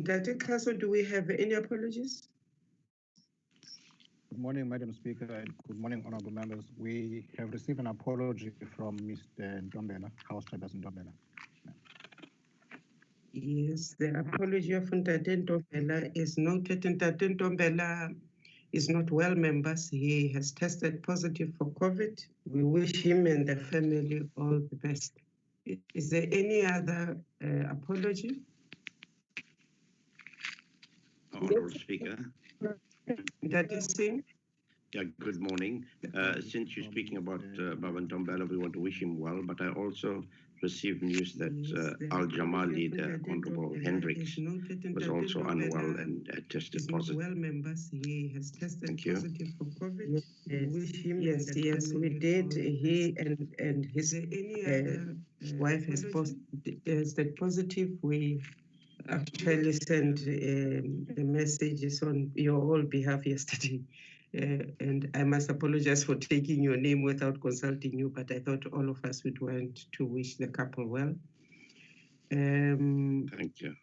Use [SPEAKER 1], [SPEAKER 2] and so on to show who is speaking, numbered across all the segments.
[SPEAKER 1] Dr. Kaso, do we have any apologies?
[SPEAKER 2] Good morning, Madam Speaker, and good morning, honorable members. We have received an apology from Mr. Ntombela, House Chairperson Ntombela.
[SPEAKER 1] Yes, the apology of Untitled Ntombela is noted. Untitled Ntombela is not well, members. He has tested positive for COVID. We wish him and the family all the best. Is there any other apology?
[SPEAKER 3] Honourable Speaker.
[SPEAKER 1] That is Singh.
[SPEAKER 3] Yeah, good morning. Since you're speaking about Baban Ntombela, we want to wish him well, but I also received news that Al Jamali, the Honourable Hendricks, was also unwell and tested positive.
[SPEAKER 1] Well, members, he has tested
[SPEAKER 3] Thank you.
[SPEAKER 1] positive for COVID. Yes, we did. He and his wife has tested positive. We actually sent the messages on your whole behalf yesterday. And I must apologize for taking your name without consulting you, but I thought all of us would want to wish the couple well.
[SPEAKER 3] Thank you.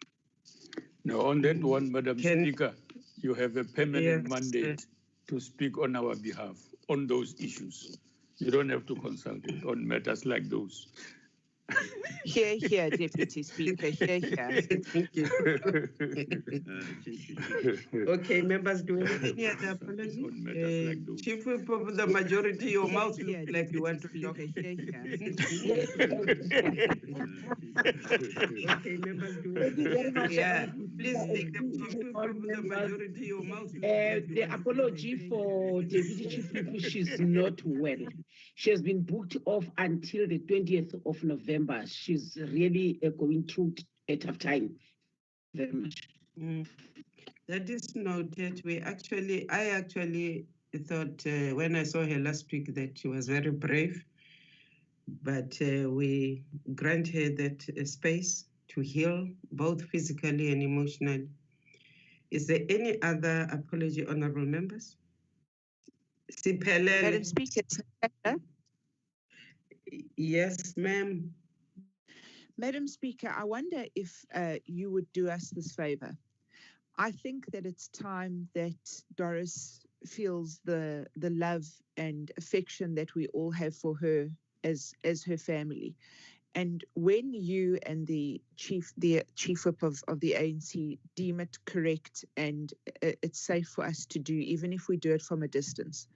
[SPEAKER 4] Now, on that one, Madam Speaker, you have a permanent mandate to speak on our behalf on those issues. You don't have to consult it on matters like those.
[SPEAKER 5] Here, here, Deputy Speaker, here, here.
[SPEAKER 1] Thank you. Okay, members, do we have any other apology? Chief Whip of the majority, your mouth looks like you want to talk. Okay, members, do we have any other? Yeah, please take the Chief Whip of the majority, your mouth looks like you
[SPEAKER 6] the apology for Deputy Chief Whip, she's not well. She has been booked off until the 20th of November. She's really going through a tough time. Very much.
[SPEAKER 1] That is noted. I actually thought when I saw her last week that she was very brave, but we grant her that space to heal both physically and emotionally. Is there any other apology, honorable members?
[SPEAKER 5] Madam Speaker.
[SPEAKER 1] Yes, ma'am.
[SPEAKER 5] Madam Speaker, I wonder if you would do us this favor. I think that it's time that Doris feels the love and affection that we all have for her as her family. And when you and the chief whip of the ANC deem it correct and it's safe for us to do, even if we do it from a distance,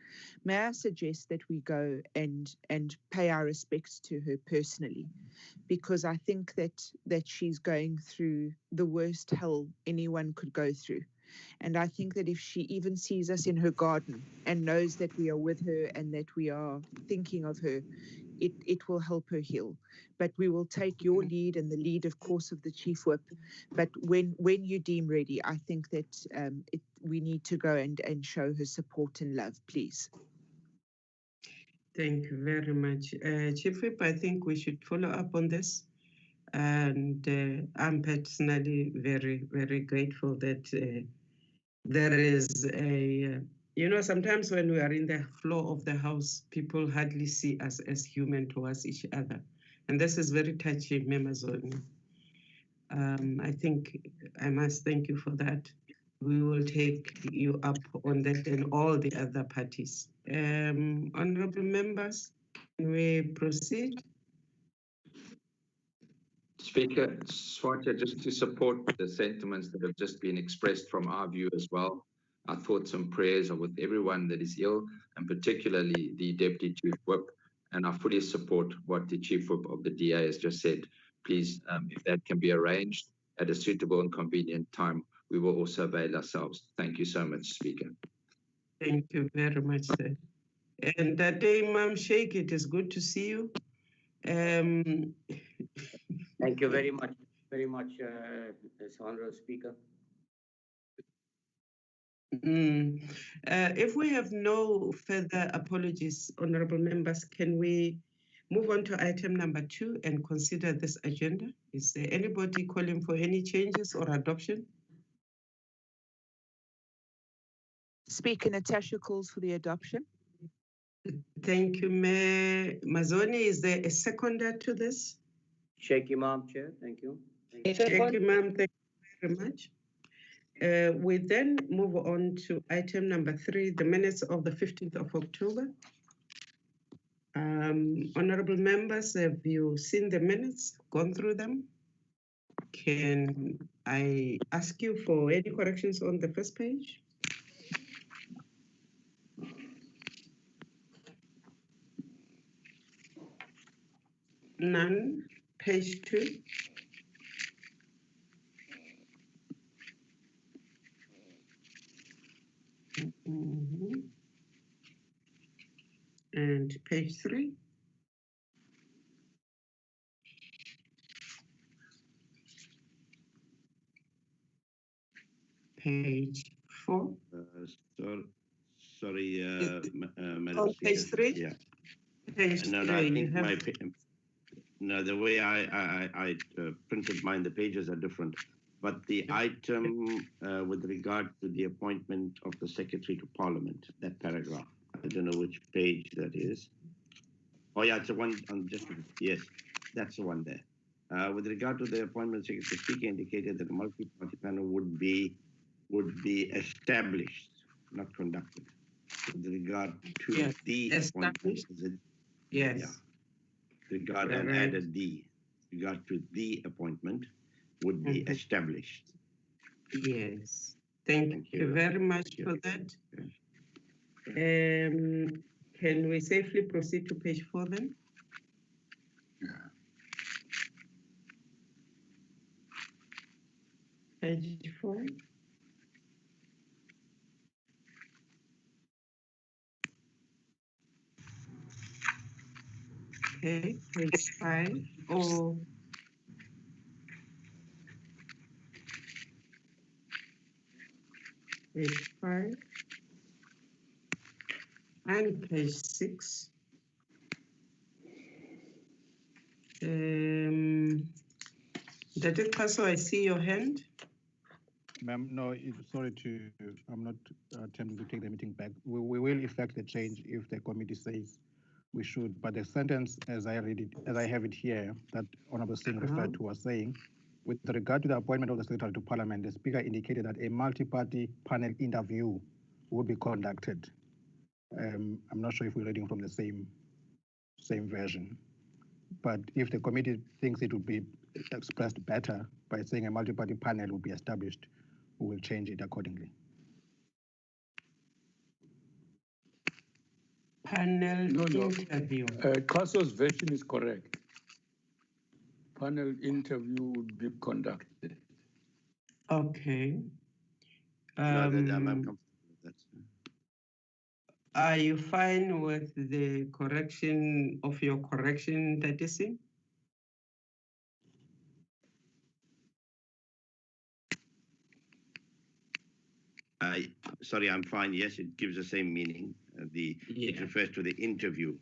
[SPEAKER 5] may I suggest that we go and pay our respects to her personally, because I think that she's going through the worst hell anyone could go through. And I think that if she even sees us in her garden and knows that we are with her and that we are thinking of her, it will help her heal. But we will take your lead and the lead, of course, of the Chief Whip. But when you deem ready, I think that we need to go and show her support and love, please.
[SPEAKER 1] Thank you very much. Chief Whip, I think we should follow up on this. And I'm personally very, very grateful that there is a, sometimes when we are in the flow of the house, people hardly see us as human towards each other. And this is very touching, Memazoni. I think I must thank you for that. We will take you up on that and all the other parties. Honorable members, can we proceed?
[SPEAKER 7] Speaker, Swatha, just to support the sentiments that have just been expressed from our view as well, our thoughts and prayers are with everyone that is ill, and particularly the Deputy Chief Whip, and I fully support what the Chief Whip of the DA has just said. Please, if that can be arranged at a suitable and convenient time, we will also avail ourselves. Thank you so much, Speaker.
[SPEAKER 1] Thank you very much, sir. And that day, Imam Sheikh, it is good to see you.
[SPEAKER 8] Thank you very much, Honorable Speaker.
[SPEAKER 1] If we have no further apologies, honorable members, can we move on to item number 2 and consider this agenda? Is there anybody calling for any changes or adoption?
[SPEAKER 5] Speaker Natasha calls for the adoption.
[SPEAKER 1] Thank you, Mayor Mazoni. Is there a seconder to this?
[SPEAKER 8] Sheikh Imam, Chair. Thank you.
[SPEAKER 1] Sheikh Imam, thank you very much. We then move on to item number 3, the minutes of the 15th of October. Honorable members, have you seen the minutes, gone through them? Can I ask you for any corrections on the first page? None. Page 2. And page 3. Page 4.
[SPEAKER 3] Sorry, Madam
[SPEAKER 1] Oh,
[SPEAKER 3] Speaker.
[SPEAKER 1] page 3?
[SPEAKER 3] Yeah.
[SPEAKER 1] Page
[SPEAKER 3] No,
[SPEAKER 1] 3.
[SPEAKER 3] I think no, the way I printed mine, the pages are different. But the item with regard to the appointment of the Secretary to Parliament, that paragraph, I don't know which page that is. Oh yeah, it's the one on yes, that's the one there. With regard to the appointment, Secretary, the Speaker indicated that a multi-party panel would be established, not conducted. With regard to the appointment,
[SPEAKER 1] yes.
[SPEAKER 3] Yeah. Regard and added the regard to the appointment would be established.
[SPEAKER 1] Yes. Thank you very much for that. Can we safely proceed to page 4 then?
[SPEAKER 4] Yeah.
[SPEAKER 1] Page 4. Okay, page 5. Or page 5. And page 6. Dr. Paso, I see your hand.
[SPEAKER 2] Ma'am, no, sorry I'm not attempting to take the meeting back. We will effect the change if the committee says we should. But the sentence, as I read it, as I have it here, that Honorable Singh referred to, was saying, with regard to the appointment of the Secretary to Parliament, the Speaker indicated that a multi-party panel interview would be conducted. I'm not sure if we're reading from the same version, but if the committee thinks it would be expressed better by saying a multi-party panel will be established, we will change it accordingly.
[SPEAKER 1] Panel interview.
[SPEAKER 4] Caso's version is correct. Panel interview would be conducted.
[SPEAKER 1] Okay.
[SPEAKER 3] I'm comfortable with that.
[SPEAKER 1] Are you fine with the correction of your correction, Tatisi?
[SPEAKER 3] Sorry, I'm fine. Yes, it gives the same meaning. It refers to the interview,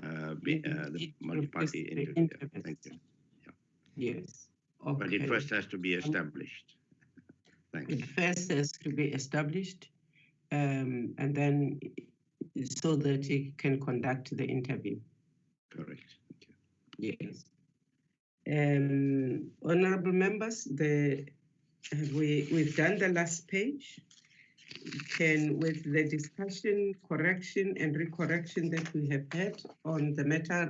[SPEAKER 3] the multi-party interview. Thank you. Yeah.
[SPEAKER 1] Yes. Okay.
[SPEAKER 3] But it first has to be established. Thanks.
[SPEAKER 1] It first has to be established, and then so that he can conduct the interview.
[SPEAKER 3] Correct. Thank you.
[SPEAKER 1] Yes. Honorable members, we've done the last page. With the discussion, correction, and recorrection that we have had on the matter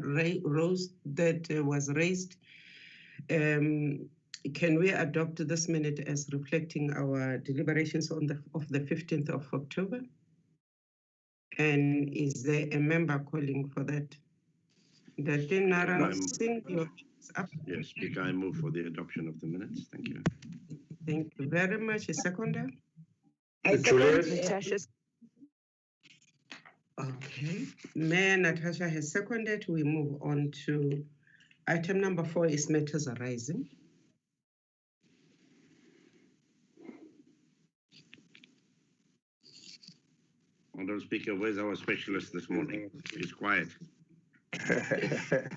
[SPEAKER 1] was raised, can we adopt this minute as reflecting our deliberations of the 15th of October? And is there a member calling for that? Yes,
[SPEAKER 3] Speaker, I move for the adoption of the minutes. Thank you.
[SPEAKER 1] Thank you very much. A seconder?
[SPEAKER 5] Natasha.
[SPEAKER 1] Okay. Mayor Natasha has seconded. We move on to item number 4 is matters arising.
[SPEAKER 3] Honorable Speaker, where's our specialist this morning? She's quiet.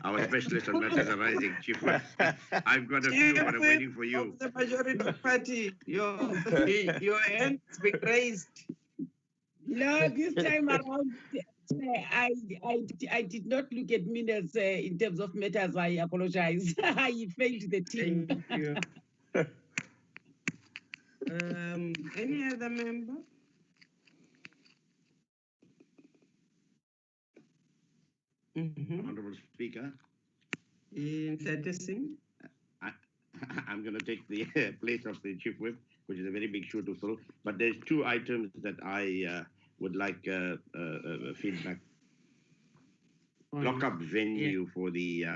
[SPEAKER 3] Our specialist on matters arising, Chief Whip. I've got a few, but I'm waiting for you.
[SPEAKER 1] The majority party, your hand's been raised.
[SPEAKER 6] No, this time around, I did not look at minutes in terms of matters. I apologize. I failed the team.
[SPEAKER 1] Thank you. Any other member?
[SPEAKER 3] Honorable Speaker,
[SPEAKER 1] Interesting.
[SPEAKER 3] I'm going to take the place of the Chief Whip, which is a very big shoe to fill. But there's two items that I would like feedback. Lock-up venue for the,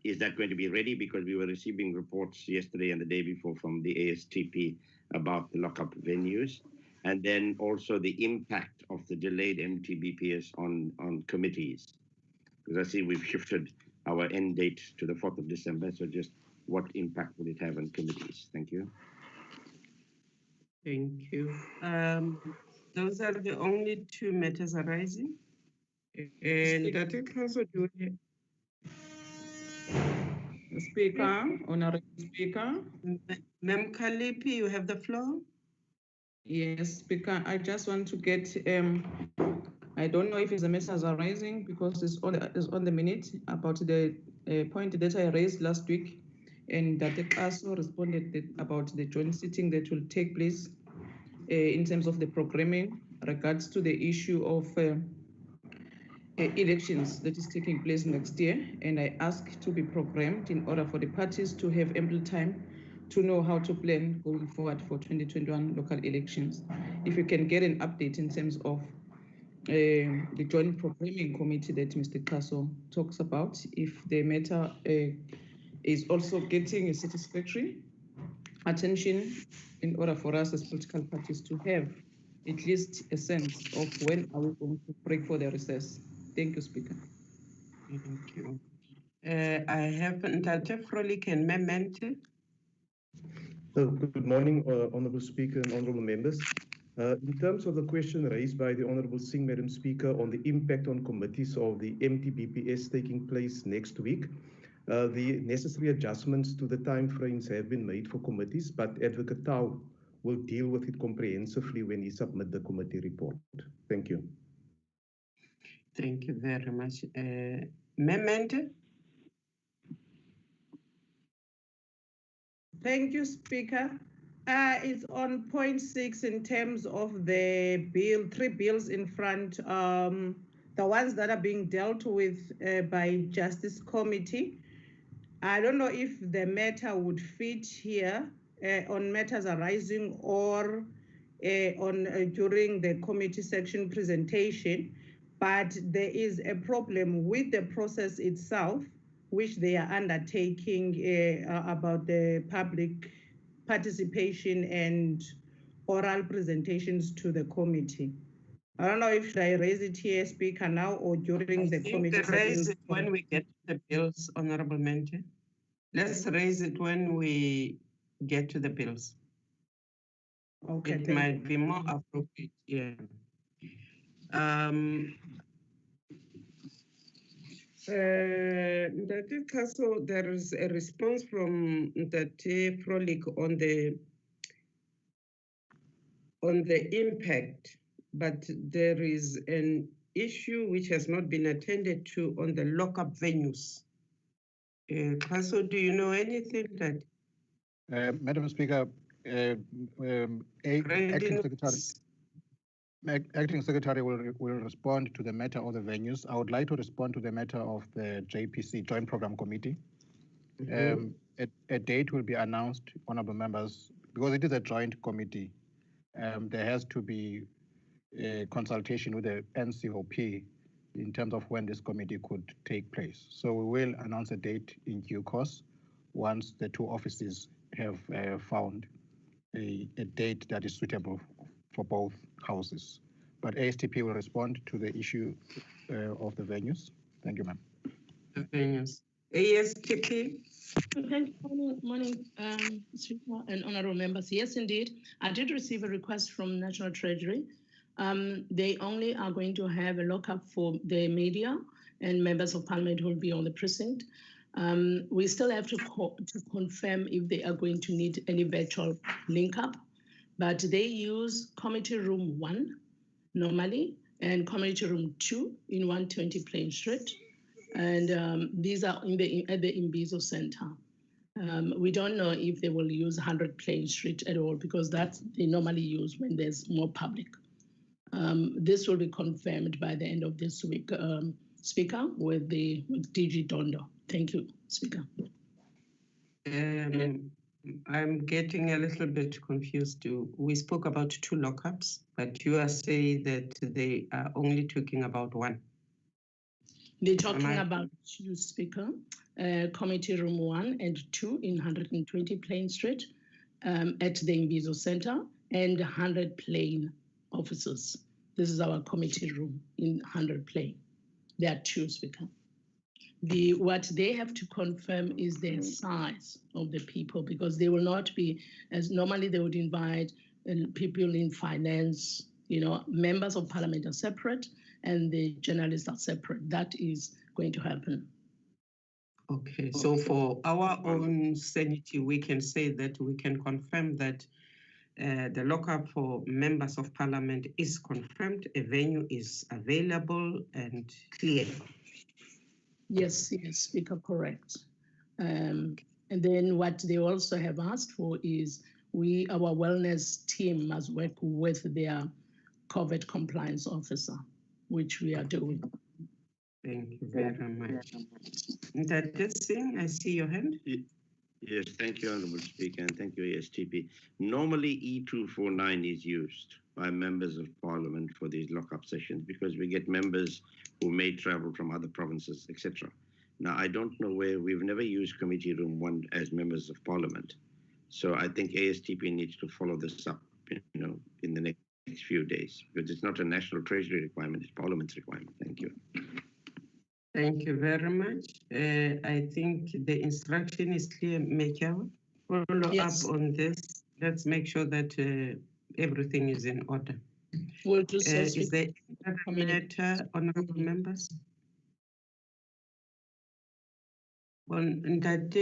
[SPEAKER 3] is that going to be ready? Because we were receiving reports yesterday and the day before from the ASTP about the lock-up venues. And then also the impact of the delayed MTBPS on committees. Because I see we've shifted our end date to the 4th of December. So just what impact will it have on committees? Thank you.
[SPEAKER 1] Thank you. Those are the only two matters arising. And I think also
[SPEAKER 9] Speaker, Honorable Speaker.
[SPEAKER 1] Ma'am Kalipi, you have the floor.
[SPEAKER 9] Yes, Speaker, I just want to get, I don't know if it's a message arising because it's on the minute about the point that I raised last week, and that also responded about the joint sitting that will take place in terms of the programming regards to the issue of elections that is taking place next year, and I asked to be programmed in order for the parties to have ample time to know how to plan going forward for 2021 local elections. If you can get an update in terms of the joint programming committee that Mr. Kaso talks about, if the matter is also getting a satisfactory attention in order for us as political parties to have at least a sense of when are we going to break for the recess. Thank you, Speaker.
[SPEAKER 1] Thank you. I have Ntate Frolik and Memente.
[SPEAKER 10] Good morning, Honorable Speaker and Honorable Members. In terms of the question raised by the Honorable Singh, Madam Speaker, on the impact on committees of the MTBPS taking place next week, the necessary adjustments to the timeframes have been made for committees, but Advocate Tau will deal with it comprehensively when he submits the committee report. Thank you.
[SPEAKER 1] Thank you very much. Memente.
[SPEAKER 11] Thank you, Speaker. It's on point 6 in terms of the bill, 3 bills in front, the ones that are being dealt with by Justice Committee. I don't know if the matter would fit here on matters arising or during the committee section presentation, but there is a problem with the process itself, which they are undertaking about the public participation and oral presentations to the committee. I don't know if should I raise it here, Speaker, now or during the committee.
[SPEAKER 1] Raise it when we get to the bills, Honorable Mente. Let's raise it when we get to the bills.
[SPEAKER 11] Okay.
[SPEAKER 1] It might be more appropriate, yeah. Ndate Kaso, there is a response from Ndate Frolik on the impact, but there is an issue which has not been attended to on the lock-up venues. Kaso, do you know anything that?
[SPEAKER 2] Madam Speaker, Acting Secretary will respond to the matter of the venues. I would like to respond to the matter of the JPC, Joint Program Committee. A date will be announced, honorable members, because it is a joint committee. There has to be a consultation with the NCOP in terms of when this committee could take place. So we will announce a date in due course once the two offices have found a date that is suitable for both houses. But ASTP will respond to the issue of the venues. Thank you, ma'am.
[SPEAKER 1] The venues. ASTP.
[SPEAKER 12] Good morning, Speaker and honorable members. Yes, indeed. I did receive a request from National Treasury. They only are going to have a lockup for the media and members of parliament who will be on the precinct. We still have to confirm if they are going to need any virtual link up, but they use committee room 1 normally and committee room 2 in 120 Plain Street. And these are at the Imbizo Center. We don't know if they will use 100 Plain Street at all, because that's they normally use when there's more public. This will be confirmed by the end of this week, Speaker, with DG Dondo. Thank you, Speaker.
[SPEAKER 1] I'm getting a little bit confused. We spoke about 2 lockups, but you are saying that they are only talking about 1.
[SPEAKER 12] They're talking about 2, Speaker, Committee Room 1 and 2 in 120 Plain Street at the Imbizo Center, and 100 Plain offices. This is our committee room in 100 Plain. There are 2, Speaker. What they have to confirm is the size of the people, because they will not be, as normally they would invite people in finance, members of parliament are separate and the journalists are separate. That is going to happen.
[SPEAKER 1] Okay, so for our own sanity, we can say that we can confirm that the lockup for members of parliament is confirmed, a venue is available and clear.
[SPEAKER 12] Yes, Speaker, correct. And then what they also have asked for is our wellness team must work with their COVID compliance officer, which we are doing.
[SPEAKER 1] Thank you very much. Untitled Singh, I see your hand.
[SPEAKER 3] Yes, thank you, Honourable Speaker, and thank you, ASTP. Normally, E249 is used by members of Parliament for these lock-up sessions, because we get members who may travel from other provinces, etc. Now, I don't know where we've never used Committee Room 1 as members of Parliament. So I think ASTP needs to follow this up, in the next few days, because it's not a National Treasury requirement, it's Parliament's requirement. Thank you.
[SPEAKER 1] Thank you very much. I think the instruction is clear, Mechawa. Follow up on this. Let's make sure that everything is in order.
[SPEAKER 12] We'll do so.
[SPEAKER 1] Is there another matter, honourable members? On that,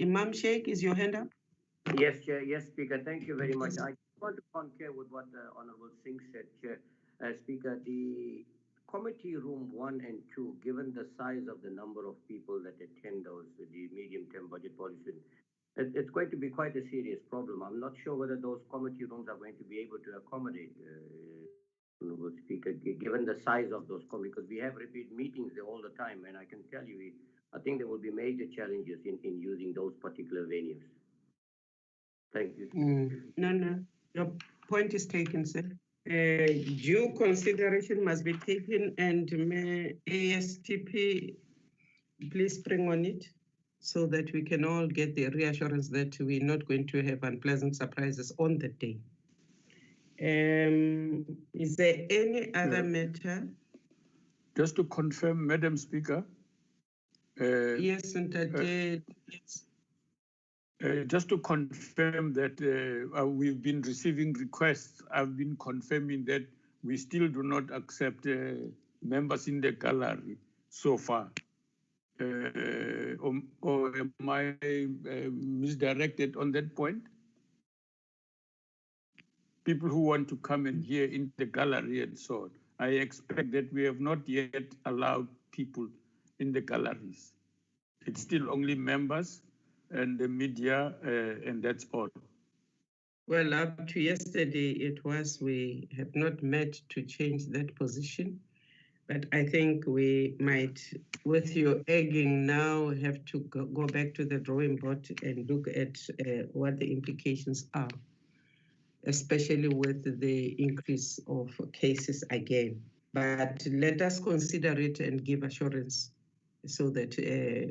[SPEAKER 1] Imam Sheikh, is your hand up?
[SPEAKER 8] Yes, Chair. Yes, Speaker. Thank you very much. I want to concur with what Honourable Singh said, Chair. Speaker, the Committee Room 1 and 2, given the size of the number of people that attend the medium-term budget policy, it's going to be quite a serious problem. I'm not sure whether those committee rooms are going to be able to accommodate, Honourable Speaker, given the size of those committees, because we have repeat meetings there all the time, and I can tell you, I think there will be major challenges in using those particular venues. Thank you.
[SPEAKER 1] No, your point is taken, sir. Due consideration must be taken, and may ASTP please bring on it so that we can all get the reassurance that we're not going to have unpleasant surprises on the day. Is there any other matter?
[SPEAKER 4] Just to confirm, Madam Speaker.
[SPEAKER 1] Yes, yes.
[SPEAKER 4] Just to confirm that we've been receiving requests, I've been confirming that we still do not accept members in the gallery so far. Or am I misdirected on that point? People who want to come and hear in the gallery and so on. I expect that we have not yet allowed people in the galleries. It's still only members and the media, and that's all.
[SPEAKER 1] Well, up to yesterday, it was we have not met to change that position. But I think we might, with your egging now, have to go back to the drawing board and look at what the implications are, especially with the increase of cases again. But let us consider it and give assurance so that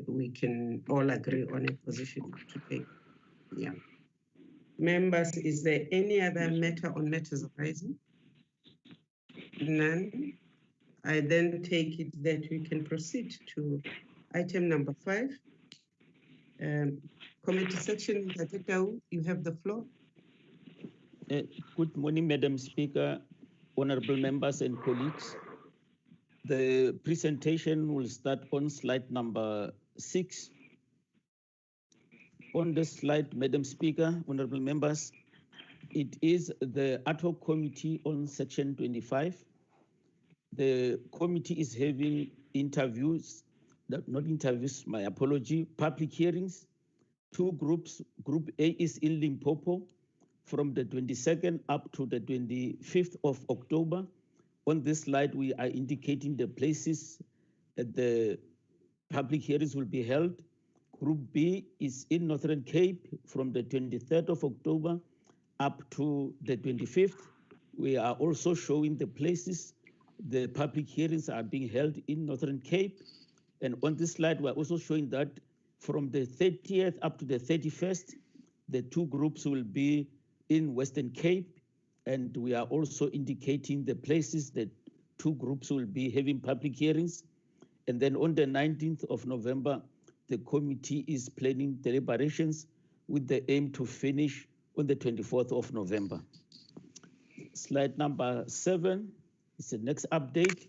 [SPEAKER 1] we can all agree on a position to take. Yeah. Members, is there any other matter on matters arising? None. I then take it that we can proceed to item number 5. Committee section, you have the floor.
[SPEAKER 13] Good morning, Madam Speaker, honorable members and colleagues. The presentation will start on slide number 6. On this slide, Madam Speaker, honorable members, it is the ad hoc committee on section 25. The committee is having interviews, not interviews, my apology, public hearings two groups. Group A is in Limpopo from the 22nd up to the 25th of October. On this slide, we are indicating the places that the public hearings will be held. Group B is in Northern Cape from the 23rd of October up to the 25th. We are also showing the places the public hearings are being held in Northern Cape. And on this slide, we're also showing that from the 30th up to the 31st, the two groups will be in Western Cape. And we are also indicating the places that two groups will be having public hearings. And then on the 19th of November, the committee is planning deliberations with the aim to finish on the 24th of November. Slide number 7 is the next update,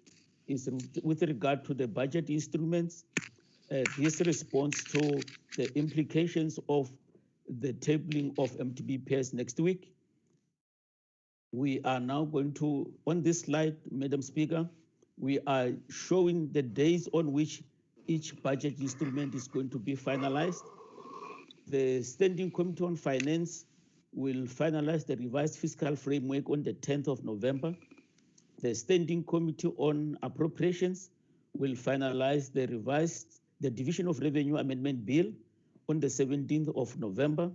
[SPEAKER 13] is with regard to the budget instruments. This responds to the implications of the tabling of MTBPS next week. We are now going to, on this slide, Madam Speaker, we are showing the days on which each budget instrument is going to be finalized. The Standing Committee on Finance will finalize the revised fiscal framework on the 10th of November. The Standing Committee on Appropriations will finalize the Division of Revenue Amendment Bill on the 17th of November.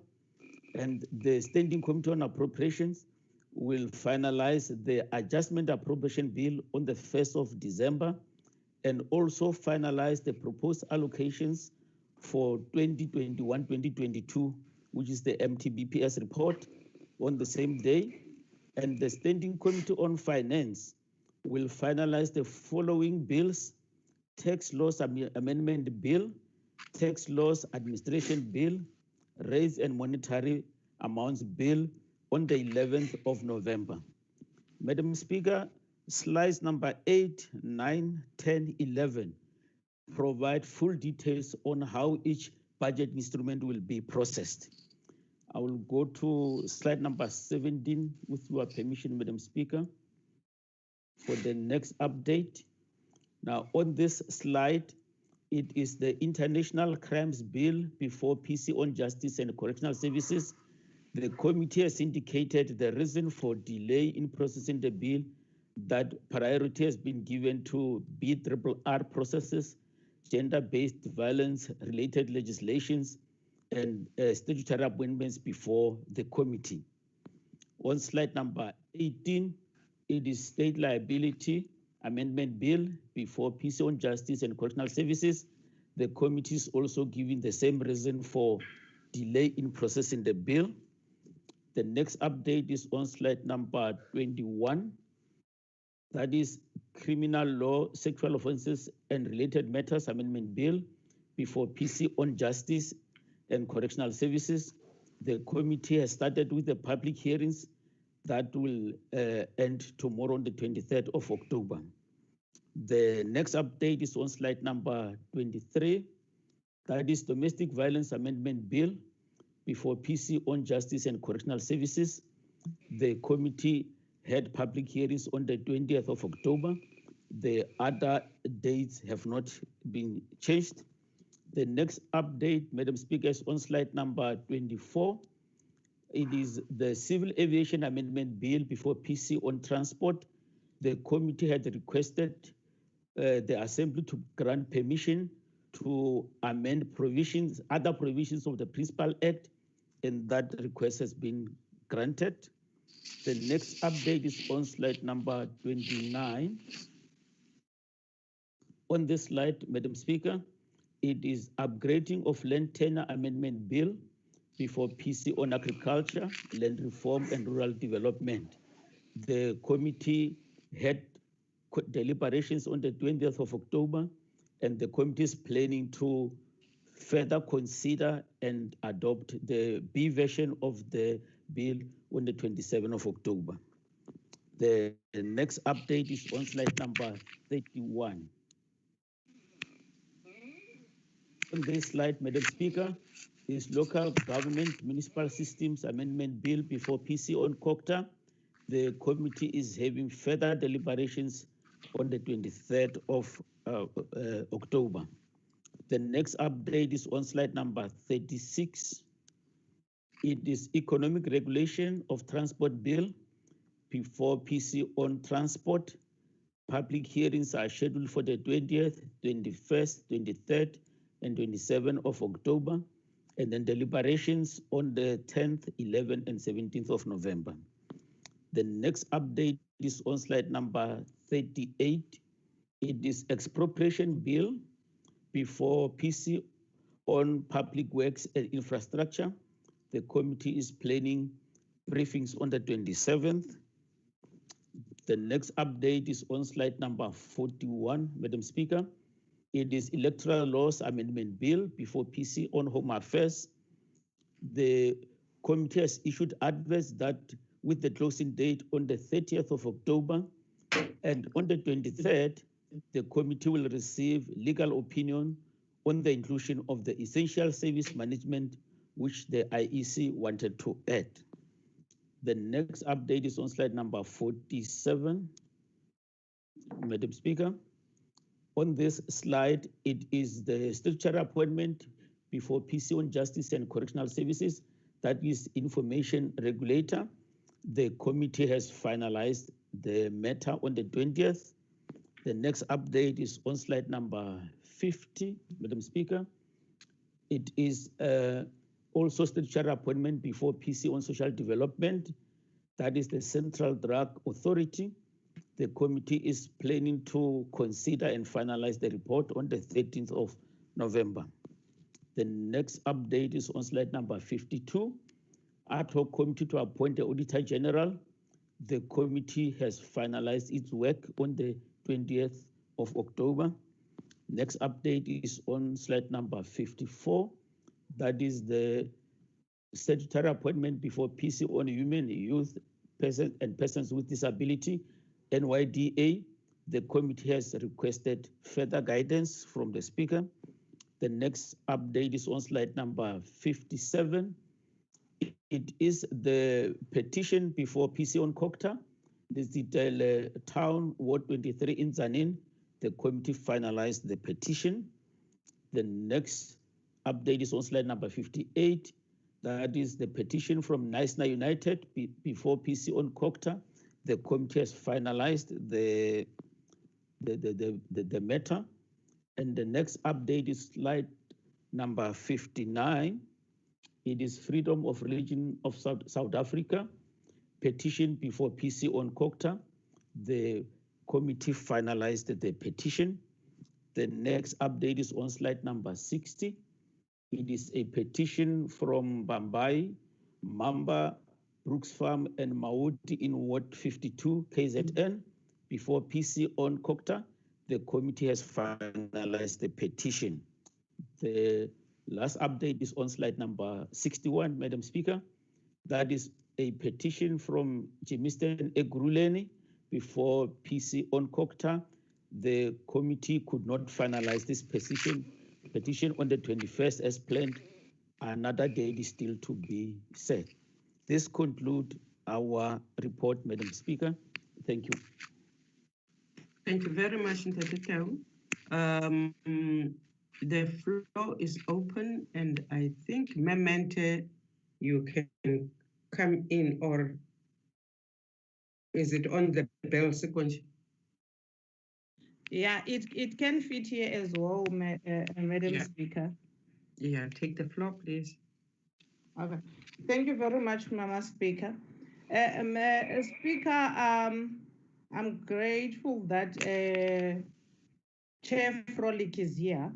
[SPEAKER 13] And the Standing Committee on Appropriations will finalize the Adjustment Appropriation Bill on the 1st of December, and also finalize the proposed allocations for 2021-2022, which is the MTBPS report, on the same day. And the Standing Committee on Finance will finalize the following bills: Tax Laws Amendment Bill, Tax Laws Administration Bill, Rates and Monetary Amounts Bill on the 11th of November. Madam Speaker, slides number 8, 9, 10, 11 provide full details on how each budget instrument will be processed. I will go to slide number 17 with your permission, Madam Speaker, for the next update. Now, on this slide, it is the International Crimes Bill before PC on Justice and Correctional Services. The committee has indicated the reason for delay in processing the bill, that priority has been given to BRRR processes, gender-based violence-related legislations, and statutory amendments before the committee. On slide number 18, it is State Liability Amendment Bill before PC on Justice and Correctional Services. The committee is also giving the same reason for delay in processing the bill. The next update is on slide number 21. That is Criminal Law, Sexual Offences and Related Matters Amendment Bill before PC on Justice and Correctional Services. The committee has started with the public hearings that will end tomorrow on the 23rd of October. The next update is on slide number 23. That is Domestic Violence Amendment Bill before PC on Justice and Correctional Services. The committee had public hearings on the 20th of October. The other dates have not been changed. The next update, Madam Speaker, is on slide number 24. It is the Civil Aviation Amendment Bill before PC on Transport. The committee had requested the Assembly to grant permission to amend provisions, other provisions of the Principal Act, and that request has been granted. The next update is on slide number 29. On this slide, Madam Speaker, it is upgrading of Land Tenure Amendment Bill before PC on Agriculture, Land Reform and Rural Development. The committee had deliberations on the 20th of October, and the committee is planning to further consider and adopt the B version of the bill on the 27th of October. The next update is on slide number 31. On this slide, Madam Speaker, is Local Government Municipal Systems Amendment Bill before PC on COCTA. The committee is having further deliberations on the 23rd of October. The next update is on slide number 36. It is Economic Regulation of Transport Bill before PC on transport. Public hearings are scheduled for the 20th, 21st, 23rd, and 27th of October, and then deliberations on the 10th, 11th, and 17th of November. The next update is on slide number 38. It is Expropriation Bill before PC on Public Works and Infrastructure. The committee is planning briefings on the 27th. The next update is on slide number 41, Madam Speaker. It is Electoral Laws Amendment Bill before PC on Home Affairs. The committee has issued advice that with the closing date on the 30th of October, and on the 23rd, the committee will receive legal opinion on the inclusion of the essential service management, which the IEC wanted to add. The next update is on slide number 47, Madam Speaker. On this slide, it is the statutory appointment before PC on Justice and Correctional Services, that is Information Regulator. The committee has finalized the matter on the 20th. The next update is on slide number 50, Madam Speaker. It is also statutory appointment before PC on Social Development, that is the Central Drug Authority. The committee is planning to consider and finalize the report on the 13th of November. The next update is on slide number 52. Ad hoc committee to appoint the Auditor General. The committee has finalized its work on the 20th of October. Next update is on slide number 54. That is the statutory appointment before PC on Women, Youth, and Persons with Disability, NYDA. The committee has requested further guidance from the Speaker. The next update is on slide number 57. It is the petition before PC on Kokta. This is the town Ward 23 in Zanin. The committee finalized the petition. The next update is on slide number 58. That is the petition from Naisna United before PC on Kokta. The committee has finalized the matter. And the next update is slide number 59. It is Freedom of Religion of South Africa, petition before PC on Kokta. The committee finalized the petition. The next update is on slide number 60. It is a petition from Bambai, Mamba, Brooks Farm, and Mauti in Ward 52, KZN, before PC on Kokta. The committee has finalized the petition. The last update is on slide number 61, Madam Speaker. That is a petition from Jimistan Egruleni before PC on Kokta. The committee could not finalize this petition on the 21st as planned. Another date is still to be set. This concludes our report, Madam Speaker. Thank you.
[SPEAKER 1] Thank you very much, Ntatitau. The floor is open, and I think Memente, you can come in, or is it on the bell sequence?
[SPEAKER 11] Yeah, it can fit here as well, Madam Speaker.
[SPEAKER 1] Yeah, take the floor, please.
[SPEAKER 11] Okay. Thank you very much, Mama Speaker. Speaker, I'm grateful that Chair Frolic is here.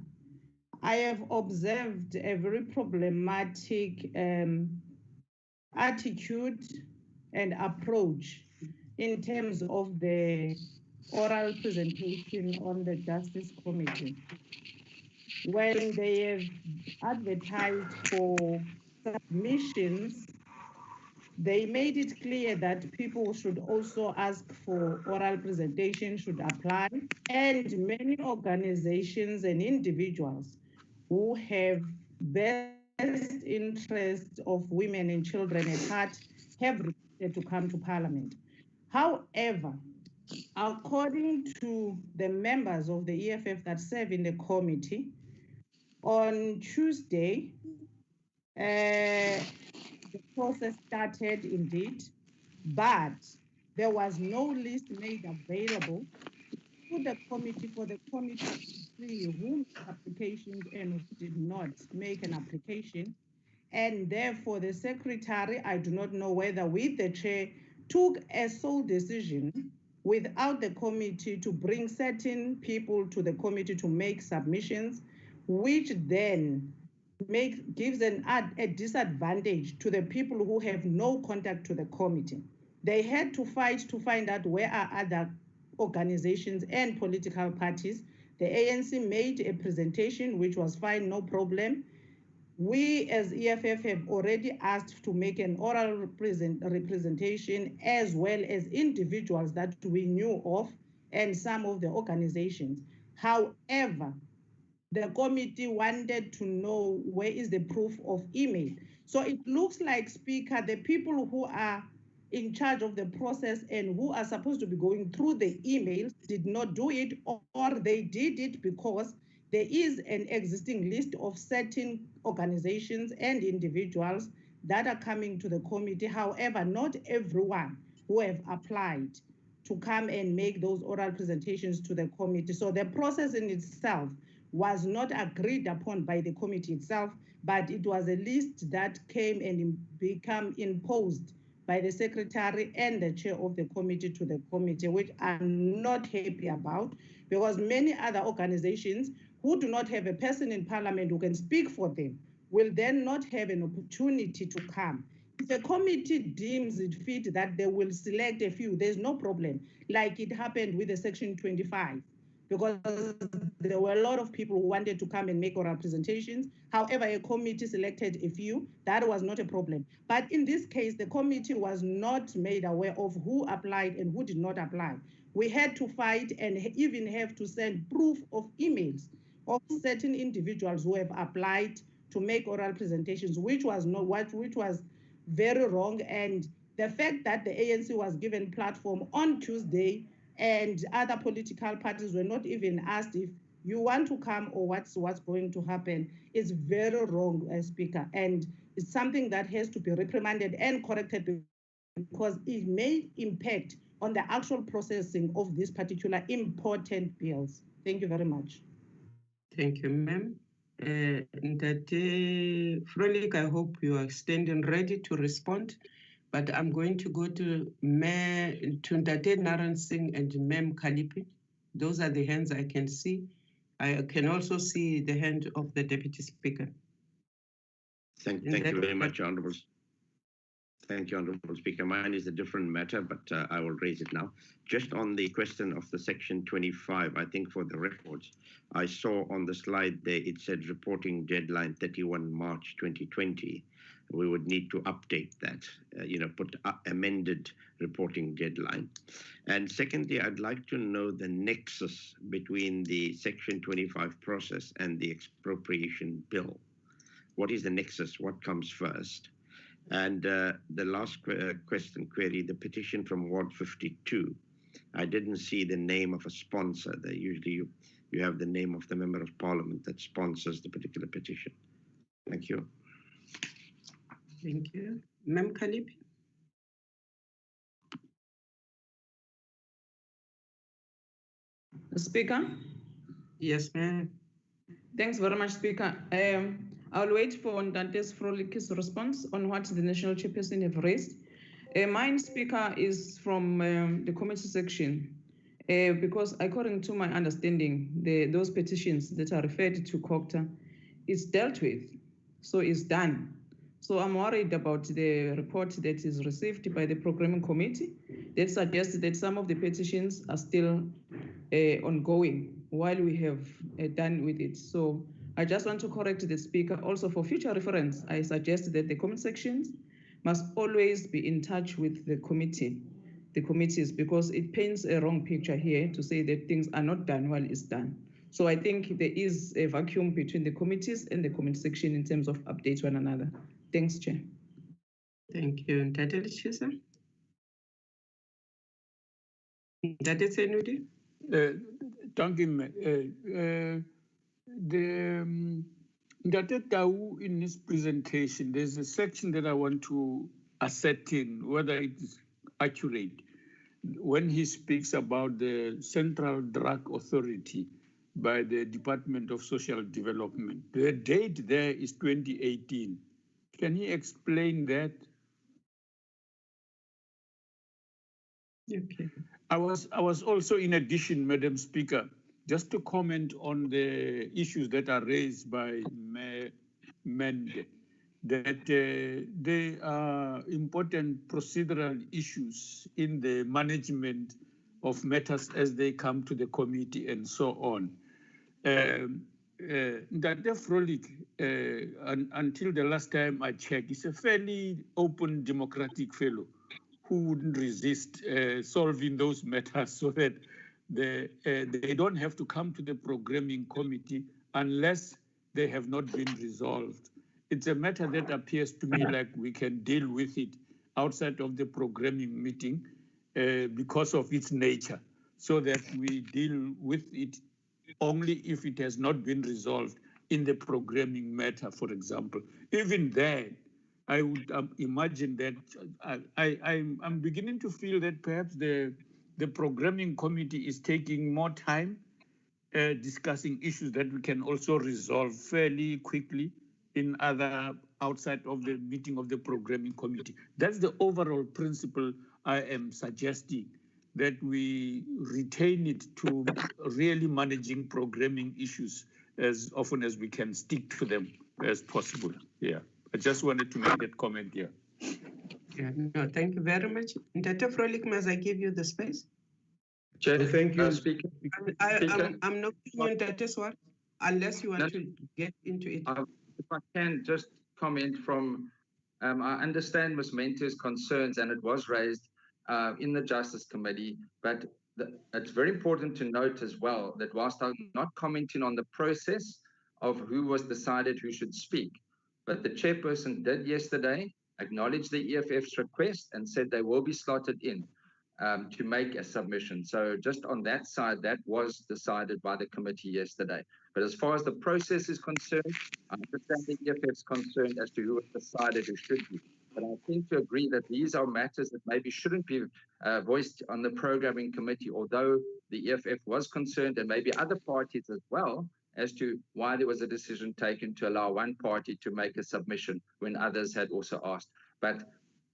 [SPEAKER 11] I have observed a very problematic attitude and approach in terms of the oral presentation on the Justice Committee. When they have advertised for submissions, they made it clear that people should also ask for oral presentation, should apply, and many organizations and individuals who have best interest of women and children at heart have requested to come to Parliament. However, according to the members of the EFF that serve in the committee, On Tuesday, the process started indeed, but there was no list made available to the committee for the committee to see who made applications and who did not make an application. And therefore, the secretary, I do not know whether with the chair, took a sole decision without the committee to bring certain people to the committee to make submissions, which then gives a disadvantage to the people who have no contact to the committee. They had to fight to find out where are other organizations and political parties. The ANC made a presentation, which was fine, no problem. We as EFF have already asked to make an oral representation, as well as individuals that we knew of and some of the organizations. However, the committee wanted to know where is the proof of email. So it looks like, Speaker, the people who are in charge of the process and who are supposed to be going through the emails did not do it, or they did it because there is an existing list of certain organizations and individuals that are coming to the committee. However, not everyone who have applied to come and make those oral presentations to the committee. So the process in itself was not agreed upon by the committee itself, but it was a list that came and became imposed by the secretary and the chair of the committee to the committee, which I'm not happy about, because many other organizations who do not have a person in parliament who can speak for them will then not have an opportunity to come. If the committee deems it fit that they will select a few, there's no problem, like it happened with the Section 25, because there were a lot of people who wanted to come and make oral presentations. However, a committee selected a few. That was not a problem. But in this case, the committee was not made aware of who applied and who did not apply. We had to fight and even have to send proof of emails of certain individuals who have applied to make oral presentations, which was very wrong. And the fact that the ANC was given platform on Tuesday and other political parties were not even asked if you want to come or what's going to happen is very wrong, Speaker. And it's something that has to be reprimanded and corrected, because it may impact on the actual processing of these particular important bills. Thank you very much.
[SPEAKER 1] Thank you, ma'am. Frolik, I hope you are standing ready to respond, but I'm going to go to Ntate Naran Singh and Ma'am Kalipi. Those are the hands I can see. I can also see the hand of the Deputy Speaker.
[SPEAKER 3] Thank you very much, Honorable. Thank you, Honorable Speaker. Mine is a different matter, but I will raise it now. Just on the question of the Section 25, I think for the records, I saw on the slide there, it said reporting deadline 31 March 2020. We would need to update that, put amended reporting deadline. And secondly, I'd like to know the nexus between the Section 25 process and the expropriation bill. What is the nexus? What comes first? And the last question query, the petition from Ward 52. I didn't see the name of a sponsor. Usually you have the name of the Member of Parliament that sponsors the particular petition. Thank you.
[SPEAKER 1] Thank you. Ma'am Khalib.
[SPEAKER 9] Speaker?
[SPEAKER 1] Yes, ma'am.
[SPEAKER 9] Thanks very much, Speaker. I'll wait for Dantes Frolik's response on what the National Chairperson have raised. Mine, Speaker, is from the committee section, because according to my understanding, those petitions that are referred to COCTA is dealt with, so it's done. So I'm worried about the report that is received by the programming committee that suggests that some of the petitions are still ongoing while we have done with it. So I just want to correct the Speaker. Also, for future reference, I suggest that the comment sections must always be in touch with the committees, because it paints a wrong picture here to say that things are not done while it's done. So I think there is a vacuum between the committees and the comment section in terms of updates one another. Thanks, Chair.
[SPEAKER 1] Thank you. Ntate Chisa. Ntate Senudi.
[SPEAKER 4] Thank you. The Ndate Tau, in his presentation, there's a section that I want to ascertain whether it is accurate. When he speaks about the Central Drug Authority by the Department of Social Development, the date there is 2018. Can he explain that?
[SPEAKER 1] Okay.
[SPEAKER 4] I was also, in addition, Madam Speaker, just to comment on the issues that are raised by Mende, that there are important procedural issues in the management of matters as they come to the committee and so on. Dr. Frolik, until the last time I checked, is a fairly open democratic fellow who wouldn't resist solving those matters so that they don't have to come to the programming committee unless they have not been resolved. It's a matter that appears to me like we can deal with it outside of the programming meeting because of its nature, so that we deal with it only if it has not been resolved in the programming matter, for example. Even then, I would imagine that I'm beginning to feel that perhaps the programming committee is taking more time discussing issues that we can also resolve fairly quickly in other outside of the meeting of the programming committee. That's the overall principle I am suggesting, that we retain it to really managing programming issues as often as we can, stick to them as possible. Yeah, I just wanted to make that comment here.
[SPEAKER 1] Yeah, no, thank you very much. Dr. Frolik, must I give you the space?
[SPEAKER 7] Chair,
[SPEAKER 10] thank you.
[SPEAKER 7] Speaker.
[SPEAKER 1] I'm not going to this one unless you want to get into it.
[SPEAKER 7] If I can just comment from, I understand Ms. Mente's concerns, and it was raised in the Justice Committee, but it's very important to note as well that whilst I'm not commenting on the process of who was decided who should speak, but the chairperson did yesterday acknowledge the EFF's request and said they will be slotted in to make a submission. So just on that side, that was decided by the committee yesterday. But as far as the process is concerned, I understand the EFF's concerned as to who was decided who should be. But I think to agree that these are matters that maybe shouldn't be voiced on the programming committee, although the EFF was concerned, and maybe other parties as well, as to why there was a decision taken to allow one party to make a submission when others had also asked. But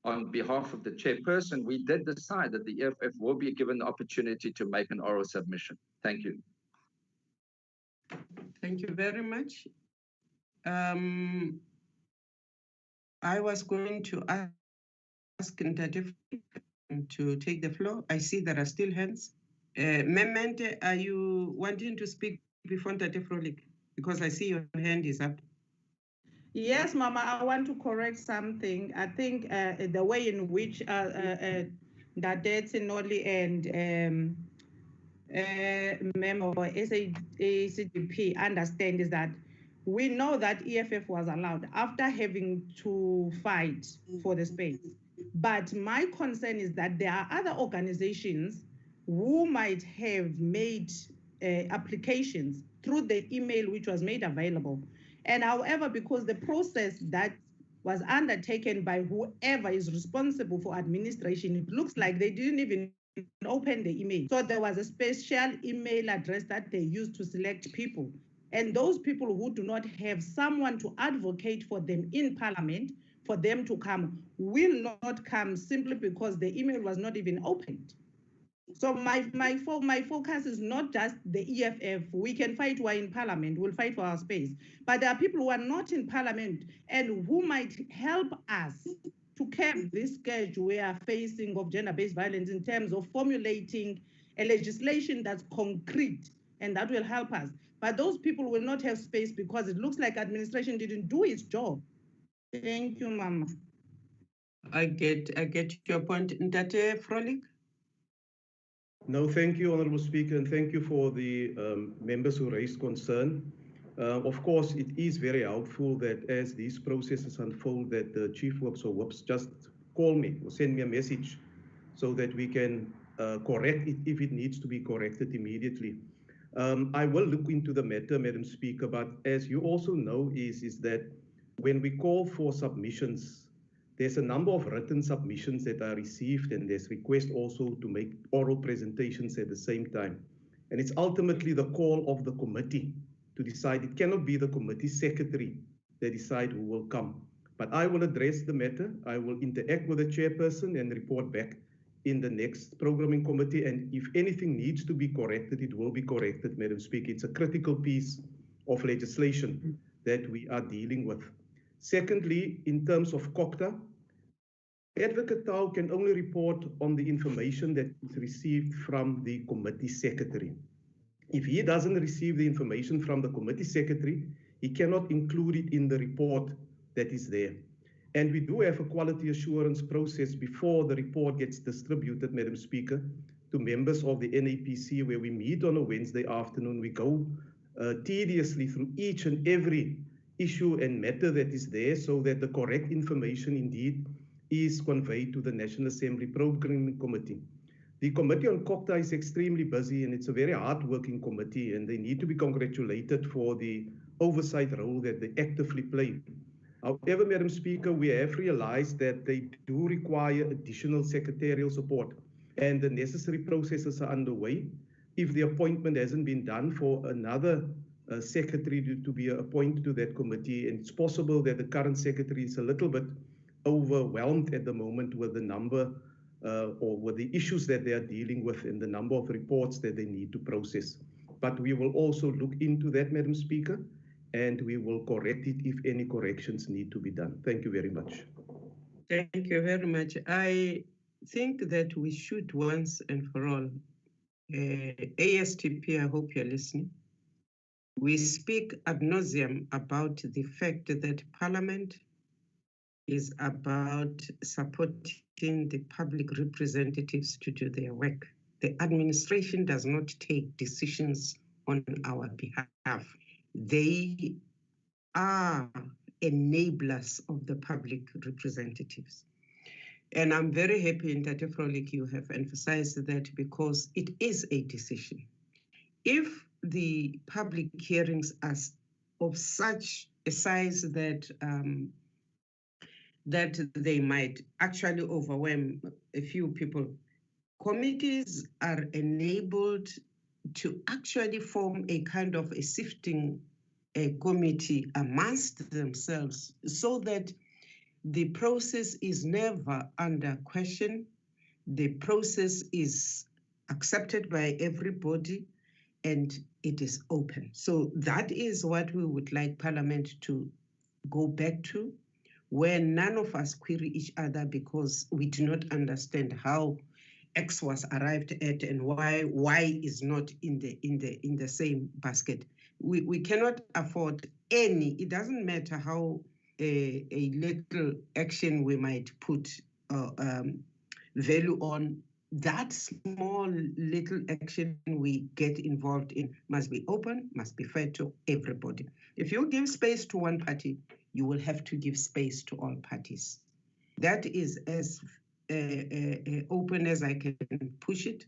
[SPEAKER 7] on behalf of the chairperson, we did decide that the EFF will be given the opportunity to make an oral submission. Thank you.
[SPEAKER 1] Thank you very much. I was going to ask Ndate to take the floor. I see there are still hands. Mente, are you wanting to speak before Ndate Frolik? Because I see your hand is up.
[SPEAKER 11] Yes, Mama, I want to correct something. I think the way in which Ndate Tsinoli and member of SACDP understand is that we know that EFF was allowed after having to fight for the space. But my concern is that there are other organizations who might have made applications through the email which was made available. And however, because the process that was undertaken by whoever is responsible for administration, it looks like they didn't even open the email. So there was a special email address that they used to select people. And those people who do not have someone to advocate for them in Parliament, for them to come, will not come simply because the email was not even opened. So my focus is not just the EFF. We can fight who are in Parliament, we'll fight for our space. But there are people who are not in Parliament and who might help us to curb this scourge we are facing of gender-based violence in terms of formulating a legislation that's concrete and that will help us. But those people will not have space because it looks like administration didn't do its job. Thank you, Mama.
[SPEAKER 1] I get your point. Ndate Frolik?
[SPEAKER 10] No, thank you, Honourable Speaker, and thank you for the members who raised concern. Of course, it is very helpful that as these processes unfold, that the Chief Whips or Whips just call me or send me a message so that we can correct it if it needs to be corrected immediately. I will look into the matter, Madam Speaker, but as you also know is that when we call for submissions, there's a number of written submissions that are received, and there's request also to make oral presentations at the same time. And it's ultimately the call of the committee to decide. It cannot be the committee secretary that decide who will come. But I will address the matter. I will interact with the chairperson and report back in the next programming committee. And if anything needs to be corrected, it will be corrected, Madam Speaker. It's a critical piece of legislation that we are dealing with. Secondly, in terms of COCTA, Advocate Tau can only report on the information that is received from the committee secretary. If he doesn't receive the information from the committee secretary, he cannot include it in the report that is there. And we do have a quality assurance process before the report gets distributed, Madam Speaker, to members of the NAPC, where we meet on a Wednesday afternoon. We go tediously through each and every issue and matter that is there so that the correct information indeed is conveyed to the National Assembly Programming Committee. The Committee on COCTA is extremely busy, and it's a very hard-working committee, and they need to be congratulated for the oversight role that they actively play. However, Madam Speaker, we have realized that they do require additional secretarial support, and the necessary processes are underway. If the appointment hasn't been done for another secretary to be appointed to that committee, and it's possible that the current secretary is a little bit overwhelmed at the moment with the number or with the issues that they are dealing with and the number of reports that they need to process. But we will also look into that, Madam Speaker, and we will correct it if any corrections need to be done. Thank you very much.
[SPEAKER 1] Thank you very much. I think that we should once and for all, ASTP, I hope you're listening. We speak ad nauseum about the fact that Parliament is about supporting the public representatives to do their work. The administration does not take decisions on our behalf. They are enablers of the public representatives. And I'm very happy in Tate Frolik you have emphasized that, because it is a decision. If the public hearings are of such a size that that they might actually overwhelm a few people, committees are enabled to actually form a kind of a sifting committee amongst themselves so that the process is never under question. The process is accepted by everybody and it is open. So that is what we would like Parliament to go back to, where none of us query each other because we do not understand how X was arrived at and why Y is not in the same basket. We cannot afford any. It doesn't matter how a little action we might put value on. That small little action we get involved in must be open, must be fair to everybody. If you give space to one party, you will have to give space to all parties. That is as open as I can push it.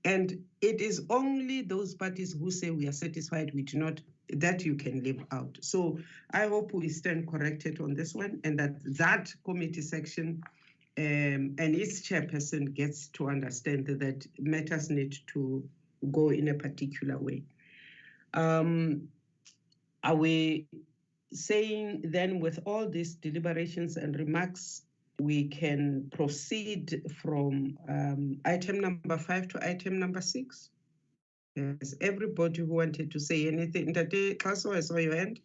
[SPEAKER 1] And it is only those parties who say we are satisfied, we do not, that you can leave out. So I hope we stand corrected on this one, and that committee section and its chairperson gets to understand that matters need to go in a particular way. Are we saying then, with all these deliberations and remarks, we can proceed from item number 5 to item number 6? Yes, everybody who wanted to say anything. Ntate Kaso, I saw your hand.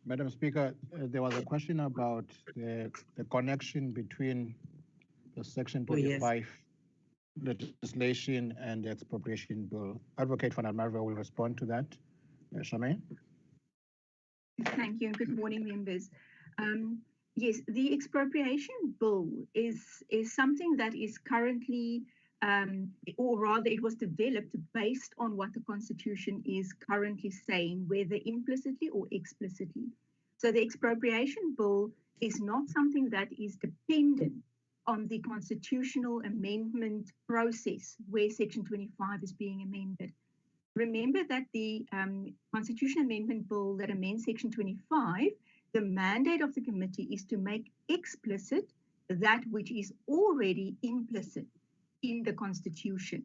[SPEAKER 2] Madam Speaker, there was a question about the connection between the Section 25 legislation and the expropriation bill. Advocate Van Marve will respond to that. Charmaine?
[SPEAKER 14] Thank you, and good morning, members. Yes, the expropriation bill is something that is currently, or rather it was developed based on what the Constitution is currently saying, whether implicitly or explicitly. So the expropriation bill is not something that is dependent on the constitutional amendment process where Section 25 is being amended. remember that the Constitution Amendment Bill that amends Section 25, the mandate of the committee is to make explicit that which is already implicit in the Constitution.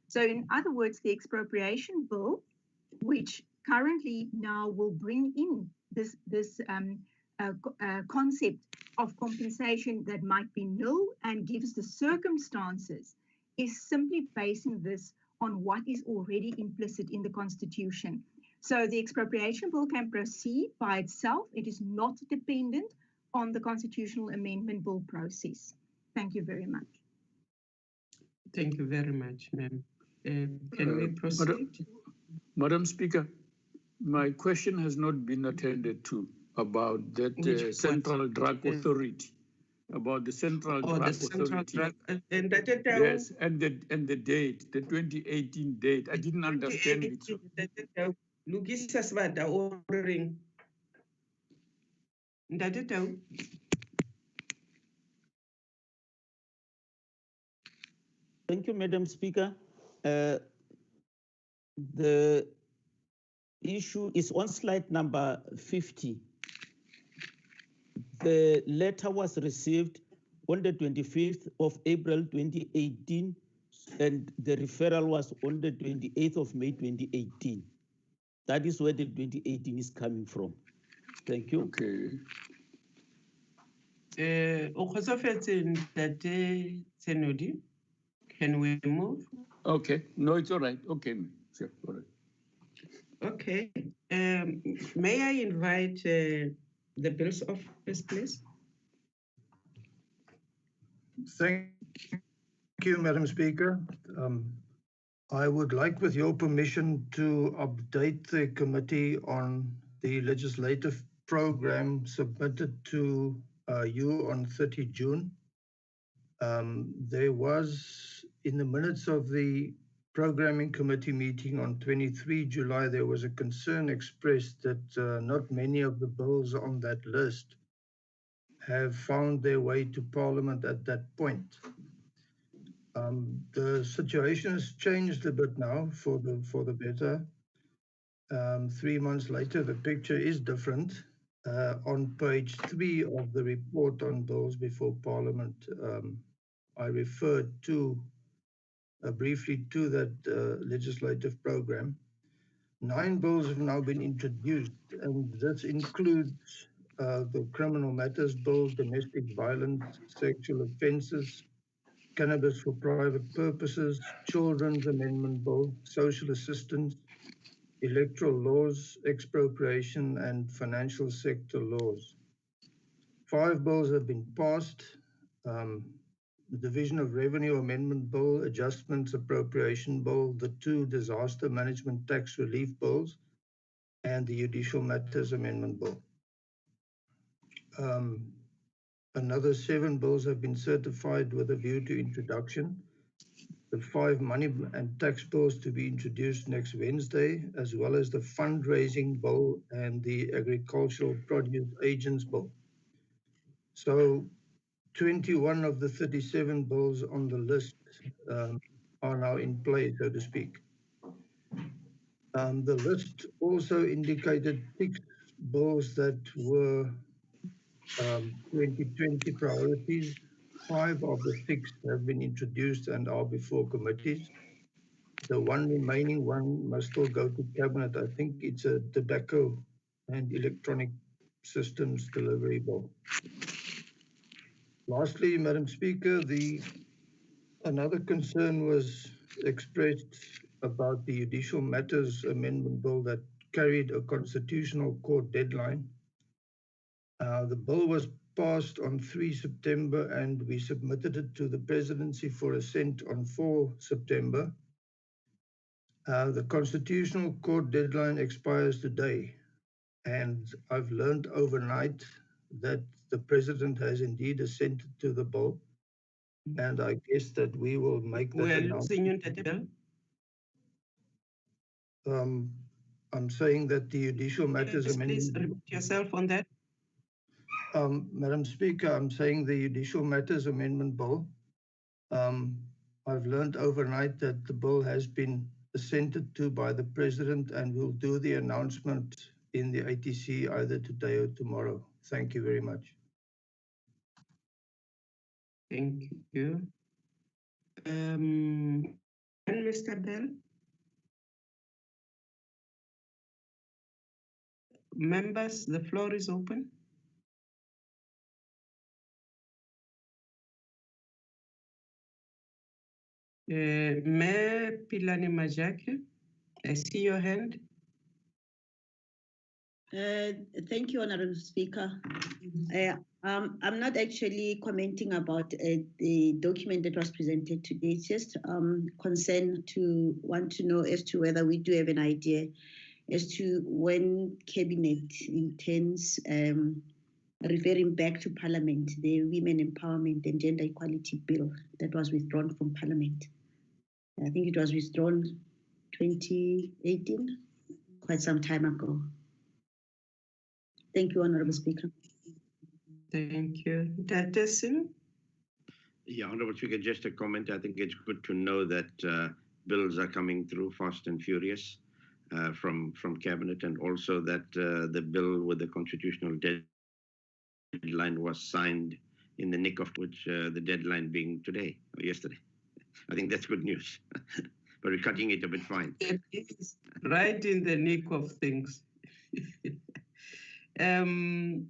[SPEAKER 14] So in other words, the expropriation bill, which currently now will bring in this concept of compensation that might be nil and gives the circumstances, is simply basing this on what is already implicit in the Constitution. So the expropriation bill can proceed by itself. It is not dependent on the constitutional amendment bill process. Thank you very much.
[SPEAKER 1] Thank you very much, ma'am. Can we proceed?
[SPEAKER 4] Madam Speaker, my question has not been attended to about that Central Drug Authority. About the Central Drug Authority.
[SPEAKER 1] And that
[SPEAKER 4] yes, and the date, the 2018 date. I didn't understand it.
[SPEAKER 1] Lugisa Svada ordering.
[SPEAKER 13] Thank you, Madam Speaker. The issue is on slide number 50. The letter was received on the 25th of April 2018, and the referral was on the 28th of May 2018. That is where the 2018 is coming from. Thank you.
[SPEAKER 4] Okay.
[SPEAKER 1] Can we move?
[SPEAKER 4] Okay. No, it's all right. Okay. Sure. All right.
[SPEAKER 1] Okay. May I invite the Bill's office, please?
[SPEAKER 15] Thank you, Madam Speaker. I would like, with your permission, to update the committee on the legislative program submitted to you on 30 June. There was, in the minutes of the Programming Committee meeting on 23 July, there was a concern expressed that not many of the bills on that list have found their way to Parliament at that point. The situation has changed a bit now for the better. 3 months later, the picture is different. On page 3 of the report on bills before Parliament, I referred to briefly to that legislative program. 9 bills have now been introduced, and this includes the Criminal Matters Bill, Domestic Violence, Sexual Offences, Cannabis for Private Purposes, Children's Amendment Bill, Social Assistance, Electoral Laws, Expropriation, and Financial Sector Laws. 5 bills have been passed. The Division of Revenue Amendment Bill, Adjustments Appropriation Bill, the 2 Disaster Management Tax Relief Bills, and the Judicial Matters Amendment Bill. Another 7 bills have been certified with a view to introduction. The 5 money and tax bills to be introduced next Wednesday, as well as the fundraising bill and the agricultural produce agents bill. So 21 of the 37 bills on the list are now in play, so to speak. The list also indicated 6 bills that were 2020 priorities. 5 of the 6 have been introduced and are before committees. The one remaining one must still go to cabinet. I think it's a tobacco and electronic systems delivery bill. Lastly, Madam Speaker, another concern was expressed about the Judicial Matters Amendment Bill that carried a constitutional court deadline. The bill was passed on 3 September and we submitted it to the presidency for assent on 4 September. The constitutional court deadline expires today, and I've learned overnight that the president has indeed assented to the bill, and I guess that we will make that announcement. I'm saying that the Judicial Matters Amendment...
[SPEAKER 1] Please repeat yourself on that.
[SPEAKER 15] Madam Speaker, I'm saying the Judicial Matters Amendment Bill. I've learned overnight that the bill has been assented to by the President, and we'll do the announcement in the ATC either today or tomorrow. Thank you very much.
[SPEAKER 1] Thank you. And Mr. Bell? Members, the floor is open. Mayor Pilani Majake, I see your hand.
[SPEAKER 16] Thank you, Honorable Speaker. I'm not actually commenting about the document that was presented today. It's just concerned to want to know as to whether we do have an idea as to when Cabinet intends referring back to Parliament the Women Empowerment and Gender Equality Bill that was withdrawn from Parliament. I think it was withdrawn 2018, quite some time ago. Thank you, Honorable Speaker.
[SPEAKER 1] Thank you. Datesin?
[SPEAKER 3] Yeah, Honorable Speaker, just a comment. I think it's good to know that bills are coming through fast and furious from Cabinet, and also that the bill with the constitutional deadline was signed in the nick of which the deadline being today or yesterday. I think that's good news, but we're cutting it a bit fine.
[SPEAKER 1] It is right in the nick of things. Do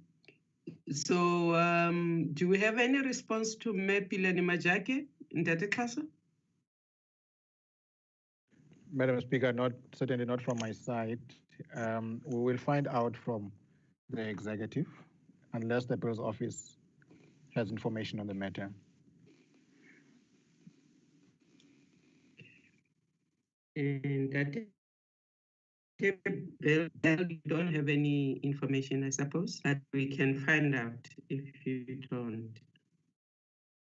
[SPEAKER 1] we have any response to Mayor Pilani Majake in that case?
[SPEAKER 2] Madam Speaker, certainly not from my side. We will find out from the executive unless the Bill's office has information on the matter.
[SPEAKER 1] And that Bill, you don't have any information, I suppose, but we can find out if you don't.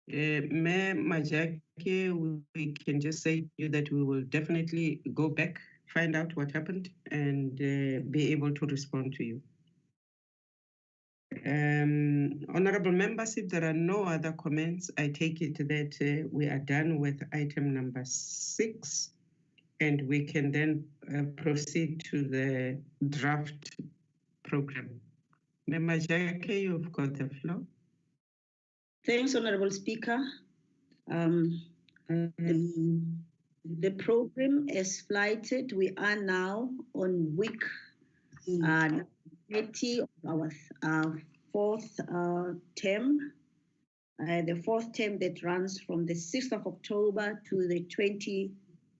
[SPEAKER 1] Mayor Majake, we can just say to you that we will definitely go back, find out what happened, and be able to respond to you. Honorable members, if there are no other comments, I take it that we are done with item number 6, and we can then proceed to the draft program. Mayor Majake, you've got the floor.
[SPEAKER 16] Thanks, Honorable Speaker. The program is flighted. We are now on week 30 of our fourth term. The fourth term that runs from the 6th of October to the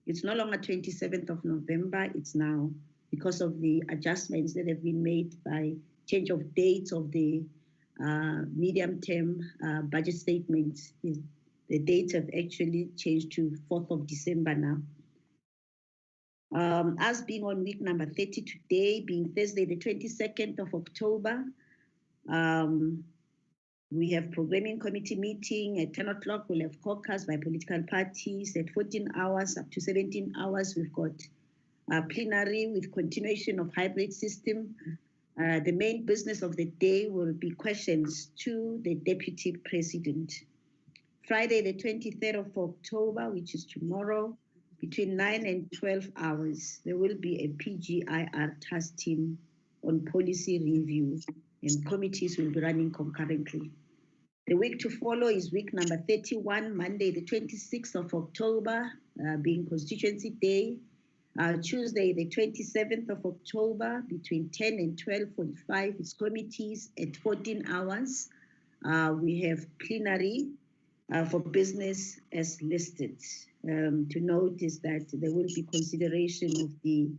[SPEAKER 16] it's no longer 27th of November, it's now, because of the adjustments that have been made by change of dates of the medium-term budget statements. The dates have actually changed to 4th of December now. As being on week number 30 today, being Thursday, the 22nd of October, we have programming committee meeting at 10 o'clock. We'll have caucus by political parties at 14 hours up to 17 hours. We've got plenary with continuation of hybrid system. The main business of the day will be questions to the Deputy President. Friday, the 23rd of October, which is tomorrow, between 9 and 12 hours, there will be a PGIR task team on policy review, and committees will be running concurrently. The week to follow is week number 31, Monday, the 26th of October, being Constituency Day. Tuesday, the 27th of October, between 10 and 12:45 is committees at 14 hours. We have plenary for business as listed. To note is that there will be consideration of the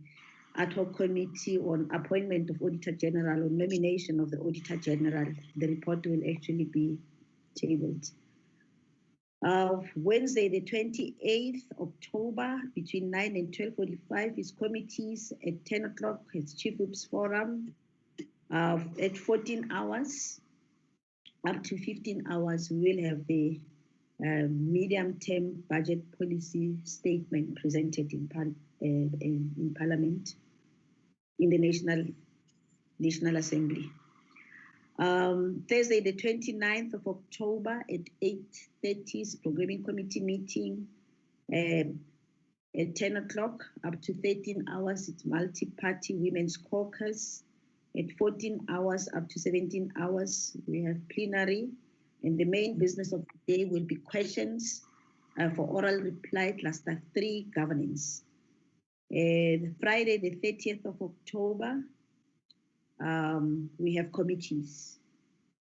[SPEAKER 16] ad hoc committee on appointment of Auditor General or nomination of the Auditor General. The report will actually be tabled. Wednesday, the 28th October, between 9 and 12:45 is committees. At 10 o'clock, it's Chief Whip's Forum. At 14 hours, up to 15 hours, we will have the medium-term budget policy statement presented in Parliament, in the National Assembly. Thursday, the 29th of October at 8:30 is programming committee meeting. At 10 o'clock, up to 13 hours, it's multi-party women's caucus. At 14 hours, up to 17 hours, we have plenary. And the main business of the day will be questions for oral reply, cluster 3, governance. Friday, the 30th of October, we have committees.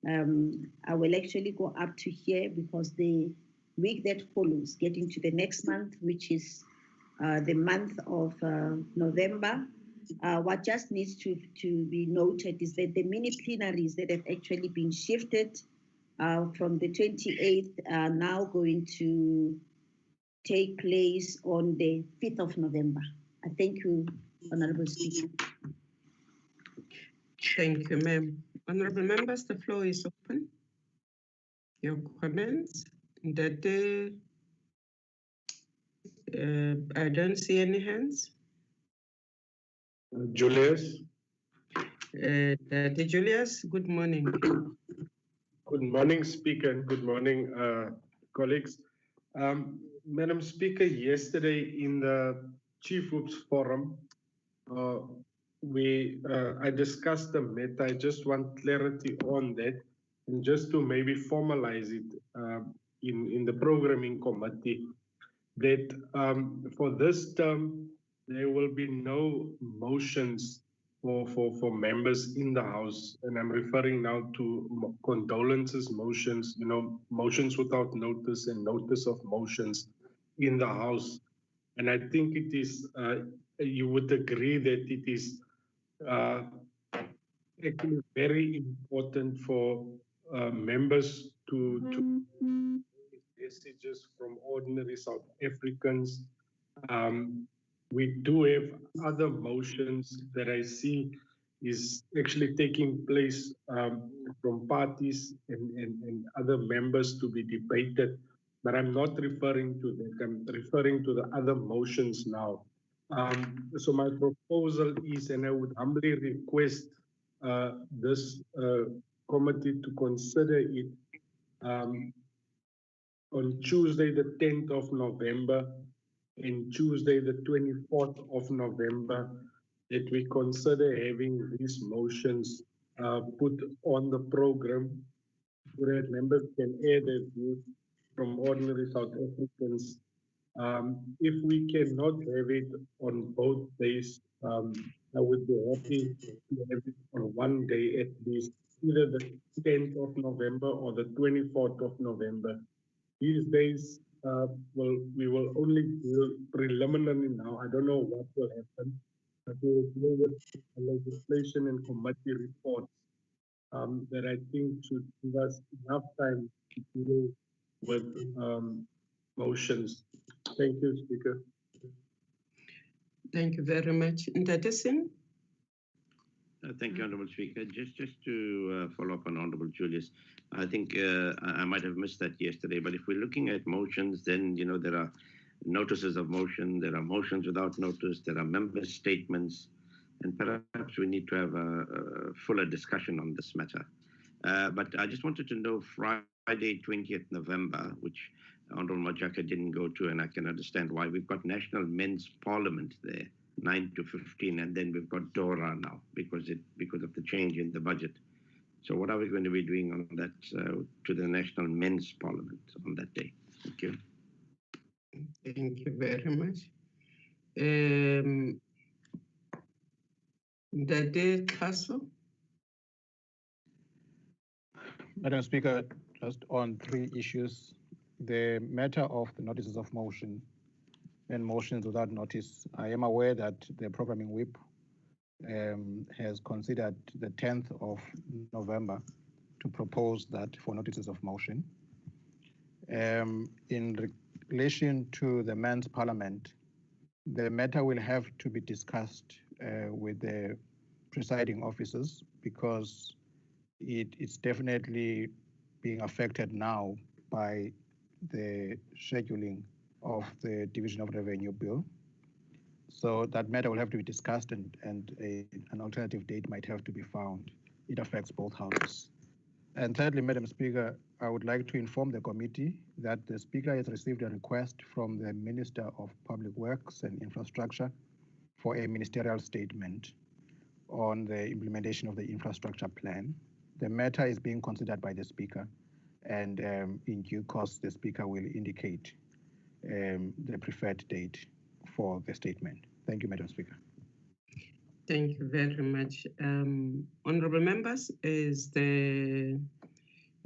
[SPEAKER 16] I will actually go up to here because the week that follows, getting to the next month, which is the month of November, what just needs to be noted is that the mini plenaries that have actually been shifted from the 28th are now going to take place on the 5th of November. I thank you, Honorable Speaker.
[SPEAKER 1] Thank you, ma'am. Honorable members, the floor is open. Your comments? That I don't see any hands.
[SPEAKER 17] Julius.
[SPEAKER 1] Julius, good morning.
[SPEAKER 17] Good morning, Speaker, and good morning, colleagues. Madam Speaker, yesterday in the Chief Whips Forum, I discussed the matter. I just want clarity on that, and just to maybe formalize it in the programming committee, that for this term, there will be no motions for members in the House, and I'm referring now to condolences motions, motions without notice and notice of motions in the House. And I think it is, you would agree that it is actually very important for members to messages from ordinary South Africans. We do have other motions that I see is actually taking place from parties and other members to be debated, but I'm not referring to that. I'm referring to the other motions now. So my proposal is, and I would humbly request this committee to consider it on Tuesday, the 10th of November, and Tuesday, the 24th of November, that we consider having these motions put on the program so that members can air their views from ordinary South Africans. If we cannot have it on both days, I would be happy to have it on one day at least, either the 10th of November or the 24th of November. These days, we will only deal preliminarily now. I don't know what will happen, but we will deal with legislation and committee reports that I think should give us enough time to deal with motions. Thank you, Speaker.
[SPEAKER 1] Thank you very much. Ntatesin?
[SPEAKER 3] Thank you, Honourable Speaker. Just to follow up on Honourable Julius, I think I might have missed that yesterday, but if we're looking at motions, then, there are notices of motion, there are motions without notice, there are member statements, and perhaps we need to have a fuller discussion on this matter. But I just wanted to know Friday, 20th November, which Honourable Majaka didn't go to, and I can understand why. We've got National Men's Parliament there, 9 to 15, and then we've got DORA now because of the change in the budget. So what are we going to be doing on that to the National Men's Parliament on that day? Thank you.
[SPEAKER 1] Thank you very much. Dade Castle?
[SPEAKER 2] Madam Speaker, just on 3 issues. The matter of the notices of motion and motions without notice. I am aware that the programming whip has considered the 10th of November to propose that for notices of motion. In relation to the Men's Parliament, the matter will have to be discussed with the presiding officers because it's definitely being affected now by the scheduling of the Division of Revenue Bill. So that matter will have to be discussed and an alternative date might have to be found. It affects both houses. And thirdly, Madam Speaker, I would like to inform the committee that the Speaker has received a request from the Minister of Public Works and Infrastructure for a ministerial statement on the implementation of the infrastructure plan. The matter is being considered by the Speaker, and in due course, the Speaker will indicate the preferred date for the statement. Thank you, Madam Speaker.
[SPEAKER 1] Thank you very much. Honorable members, is the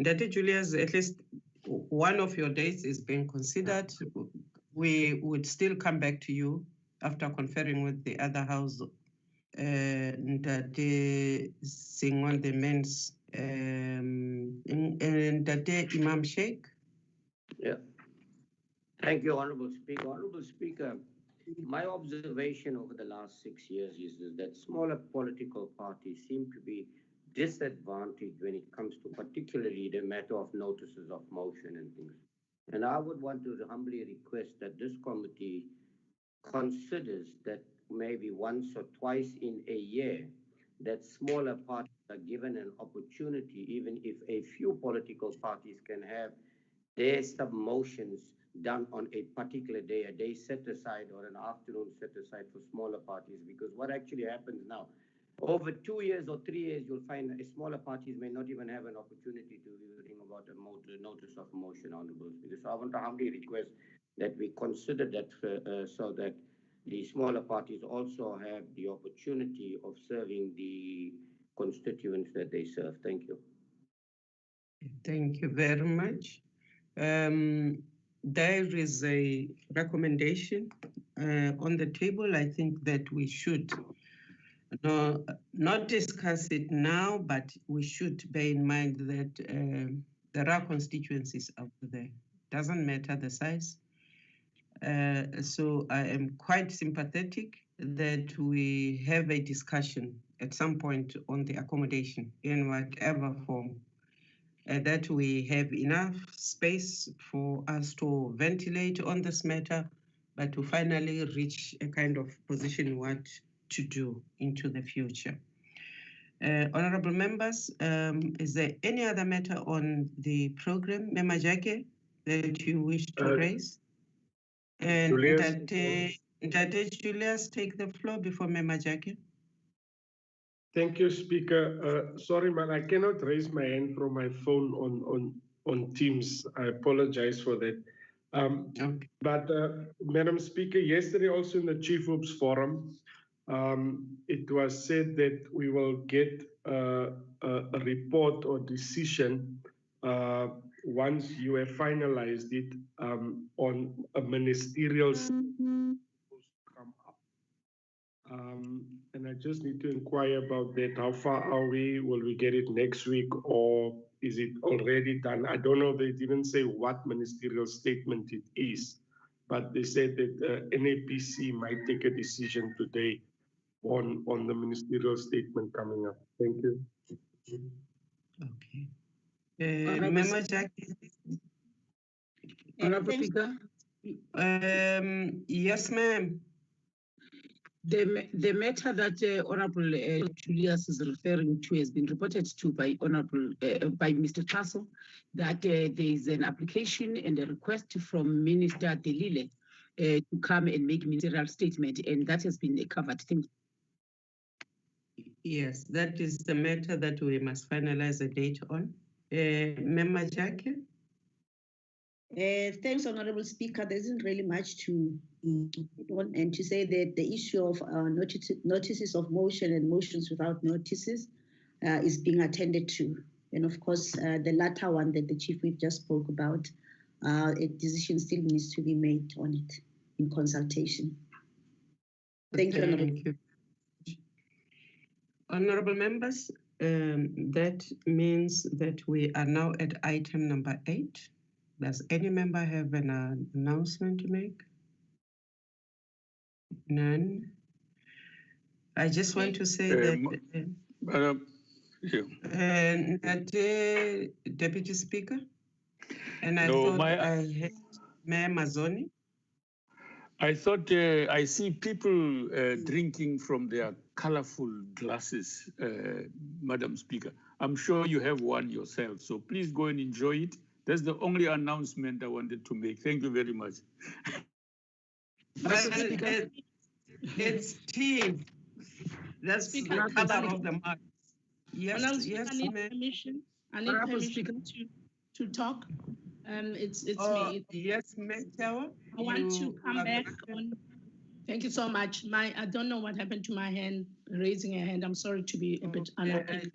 [SPEAKER 1] Ndate Julius, at least one of your dates is being considered. We would still come back to you after conferring with the other house. Ndate sing on the men's Ndate Imam Sheikh.
[SPEAKER 8] Yeah. Thank you, Honorable Speaker. Honorable Speaker, my observation over the last 6 years is that smaller political parties seem to be disadvantaged when it comes to particularly the matter of notices of motion and things. And I would want to humbly request that this committee considers that maybe once or twice in a year, that smaller parties are given an opportunity, even if a few political parties can have their sub-motions done on a particular day, a day set aside or an afternoon set aside for smaller parties. Because what actually happens now, over 2 years or 3 years, you'll find that smaller parties may not even have an opportunity to bring about a notice of motion, Honorable Speaker. So I want to humbly request that we consider that so that the smaller parties also have the opportunity of serving the constituents that they serve. Thank you.
[SPEAKER 1] Thank you very much. There is a recommendation on the table. I think that we should not discuss it now, but we should bear in mind that there are constituencies out there. Doesn't matter the size. So I am quite sympathetic that we have a discussion at some point on the accommodation in whatever form. That we have enough space for us to ventilate on this matter, but to finally reach a kind of position what to do into the future. Honorable members, is there any other matter on the program, Mema Jake, that you wish to raise? And Ndate Julius, take the floor before Mema Jake.
[SPEAKER 17] Thank you, Speaker. Sorry, man, I cannot raise my hand from my phone on Teams. I apologize for that. But Madam Speaker, yesterday also in the Chief Whip's Forum, it was said that we will get a report or decision once you have finalized it on a ministerial statement. And I just need to inquire about that. How far are we? Will we get it next week or is it already done? I don't know. They didn't say what ministerial statement it is, but they said that NAPC might take a decision today on the ministerial statement coming up. Thank you.
[SPEAKER 1] Okay. Mema Jackie.
[SPEAKER 6] Honorable Speaker.
[SPEAKER 1] Yes, ma'am.
[SPEAKER 6] The matter that Honorable Julius is referring to has been reported to by Honorable by Mr. Tasso that there is an application and a request from Minister Delile to come and make ministerial statement, and that has been covered. Thank you.
[SPEAKER 1] Yes, that is the matter that we must finalize a date on. Member Jackie?
[SPEAKER 16] Thanks, Honorable Speaker. There isn't really much to on and to say that the issue of notices of motion and motions without notices is being attended to. And of course, the latter one that the Chief Whip just spoke about, a decision still needs to be made on it in consultation. Thank you, Honorable.
[SPEAKER 1] Thank you. Honorable members, that means that we are now at item number 8. Does any member have an announcement to make? None. I just want to say that Deputy Speaker, and I thought I had Mayor Mazzoni.
[SPEAKER 4] I thought I see people drinking from their colorful glasses, Madam Speaker. I'm sure you have one yourself. So please go and enjoy it. That's the only announcement I wanted to make. Thank you very much.
[SPEAKER 1] Well, it's tea. That's
[SPEAKER 12] Speaker,
[SPEAKER 1] the color of the mark. Yes, yes,
[SPEAKER 12] I need permission. I need permission to talk. It's me.
[SPEAKER 1] Yes, Metawa.
[SPEAKER 12] I want to come back on. Thank you so much. I don't know what happened to my hand, raising a hand. I'm sorry to be a bit unlucky.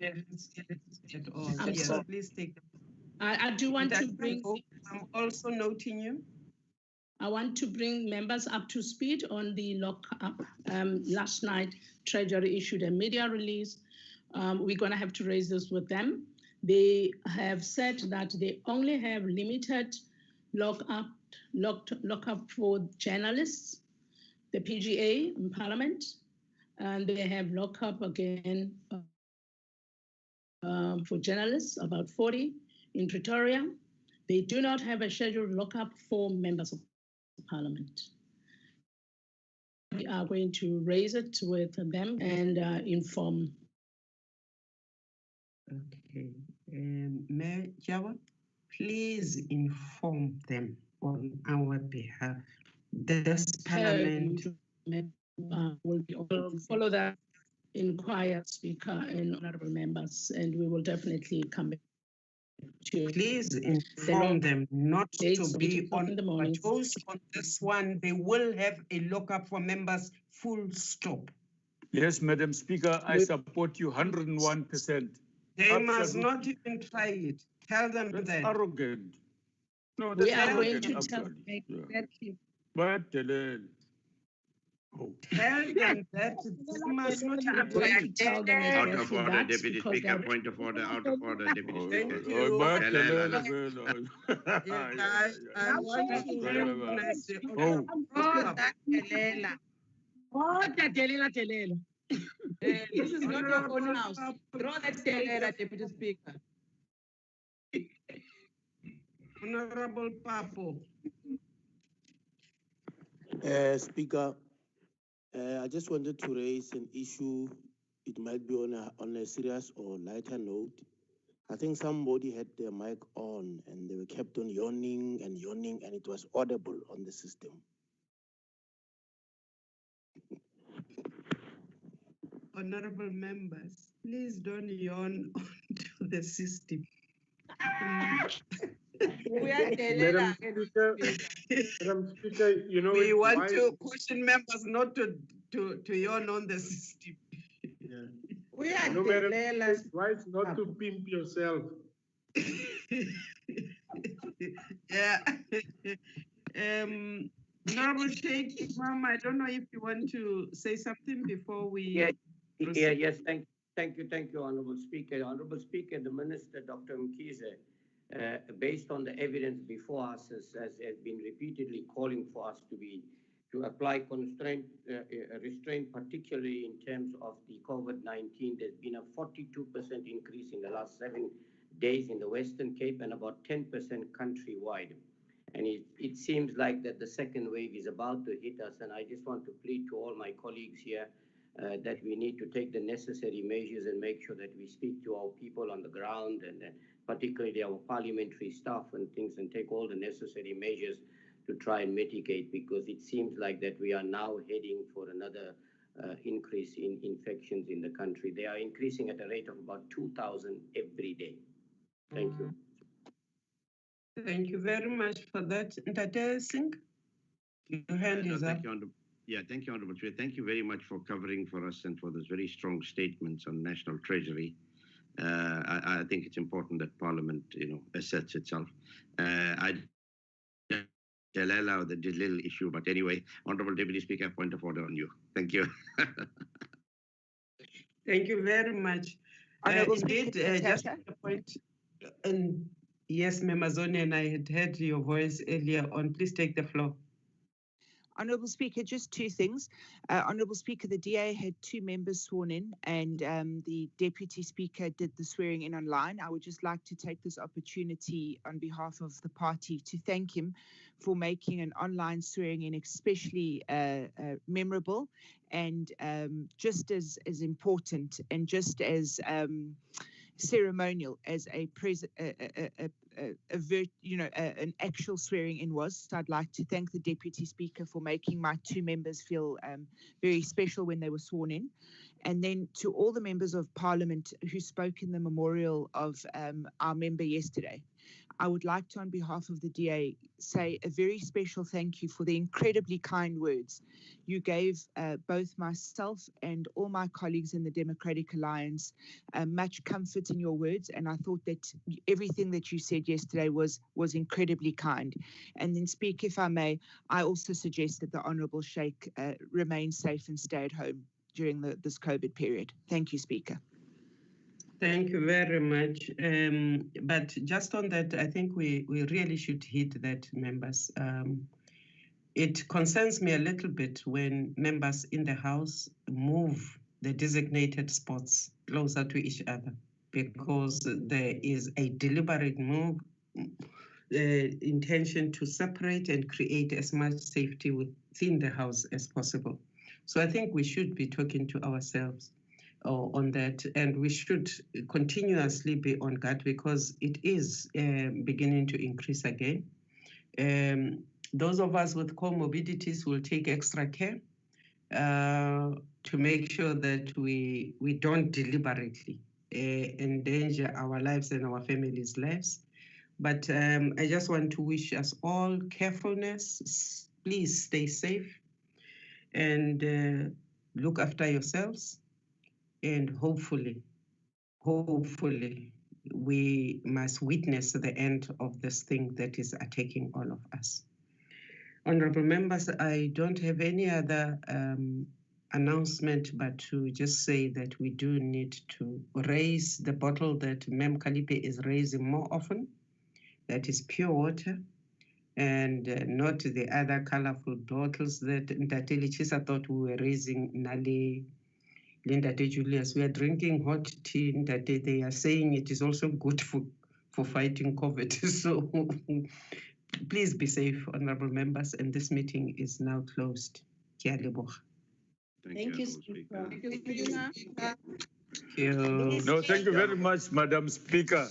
[SPEAKER 12] I'm sorry.
[SPEAKER 1] Please take.
[SPEAKER 12] I do want to bring.
[SPEAKER 1] I'm also noting you.
[SPEAKER 12] I want to bring members up to speed on the lockup. Last night, Treasury issued a media release. We're going to have to raise this with them. They have said that they only have limited lockup for journalists, the PGA in Parliament, and they have lockup again for journalists, about 40 in Pretoria. They do not have a scheduled lockup for members of Parliament. We are going to raise it with them and inform.
[SPEAKER 1] Okay. Mayor Jawa, please inform them on our behalf. This Parliament
[SPEAKER 12] will follow that, inquire, Speaker and honorable members, and we will definitely come back to.
[SPEAKER 1] Please inform them not to be on the toes on this one. They will have a lockup for members, full stop.
[SPEAKER 4] Yes, Madam Speaker, I support you 101%.
[SPEAKER 1] They must not even try it. Tell them that.
[SPEAKER 4] That's arrogant. No,
[SPEAKER 12] We
[SPEAKER 4] that's
[SPEAKER 12] are going
[SPEAKER 4] arrogant,
[SPEAKER 12] to tell
[SPEAKER 4] actually.
[SPEAKER 12] exactly.
[SPEAKER 4] But
[SPEAKER 1] Tell them that they must not even try
[SPEAKER 12] to tell them
[SPEAKER 3] Out of
[SPEAKER 12] exactly
[SPEAKER 3] order,
[SPEAKER 12] that,
[SPEAKER 3] Deputy
[SPEAKER 12] because
[SPEAKER 3] Speaker. Point of order. Out of order, Deputy Speaker.
[SPEAKER 1] I want to recognize the
[SPEAKER 9] This is not your own house. Throw that Telela, Deputy Speaker.
[SPEAKER 1] Honorable Papo.
[SPEAKER 18] Speaker, I just wanted to raise an issue. It might be on a serious or lighter note. I think somebody had their mic on and they were kept on yawning, and it was audible on the system.
[SPEAKER 1] Honorable members, please don't yawn onto the system.
[SPEAKER 17] Madam Speaker, you know,
[SPEAKER 1] we want to caution members not to yawn on the system.
[SPEAKER 17] Yeah. No matter it's wise not to pimp yourself.
[SPEAKER 1] Yeah. Honorable Sheikh Imam, I don't know if you want to say something before we.
[SPEAKER 8] Yes. Thank you, Honorable Speaker. Honorable Speaker, the Minister, Dr. Mkhize, based on the evidence before us, has been repeatedly calling for us to apply restraint, particularly in terms of the COVID-19. There's been a 42% increase in the last 7 days in the Western Cape and about 10% countrywide. And it seems like that the second wave is about to hit us. And I just want to plead to all my colleagues here that we need to take the necessary measures and make sure that we speak to our people on the ground, and particularly our parliamentary staff and things, and take all the necessary measures to try and mitigate, because it seems like that we are now heading for another increase in infections in the country. They are increasing at a rate of about 2,000 every day. Thank you.
[SPEAKER 1] Thank you very much for that. Ntate Singh, your hand is up.
[SPEAKER 3] Thank you, Honorable Chair. Thank you very much for covering for us and for those very strong statements on National Treasury. I think it's important that Parliament, asserts itself. I allow the little issue, but anyway, Honorable Deputy Speaker, point of order on you. Thank you.
[SPEAKER 1] Thank you very much. Indeed, just a point. And yes, Memazoni, and I had heard your voice earlier on. Please take the floor.
[SPEAKER 5] Honourable Speaker, just two things. Honourable Speaker, the DA had 2 members sworn in, and the Deputy Speaker did the swearing in online. I would just like to take this opportunity on behalf of the party to thank him for making an online swearing in especially memorable and just as important and just as ceremonial as an actual swearing in was. So I'd like to thank the Deputy Speaker for making my two members feel very special when they were sworn in. And then to all the members of Parliament who spoke in the memorial of our member yesterday, I would like to, on behalf of the DA, say a very special thank you for the incredibly kind words you gave both myself and all my colleagues in the Democratic Alliance. Much comfort in your words, and I thought that everything that you said yesterday was incredibly kind. And then, Speaker, if I may, I also suggest that the Honourable Sheikh remain safe and stay at home during this COVID period. Thank you, Speaker.
[SPEAKER 1] Thank you very much. But just on that, I think we really should hit that, members. It concerns me a little bit when members in the House move the designated spots closer to each other, because there is a deliberate move, intention to separate and create as much safety within the House as possible. So I think we should be talking to ourselves on that, and we should continuously be on guard, because it is beginning to increase again. Those of us with comorbidities will take extra care to make sure that we don't deliberately endanger our lives and our families' lives. But I just want to wish us all carefulness. Please stay safe and look after yourselves. And hopefully, we must witness the end of this thing that is attacking all of us. Honorable members, I don't have any other announcement, but to just say that we do need to raise the bottle that Mem Kalipe is raising more often, that is pure water, and not the other colorful bottles that Ntateli Chisa thought we were raising Nali. Linda De Julius, we are drinking hot tea that they are saying it is also good for fighting COVID. So please be safe, honorable members, and this meeting is now closed.
[SPEAKER 3] Thank you, Speaker.
[SPEAKER 4] No, thank you very much, Madam Speaker.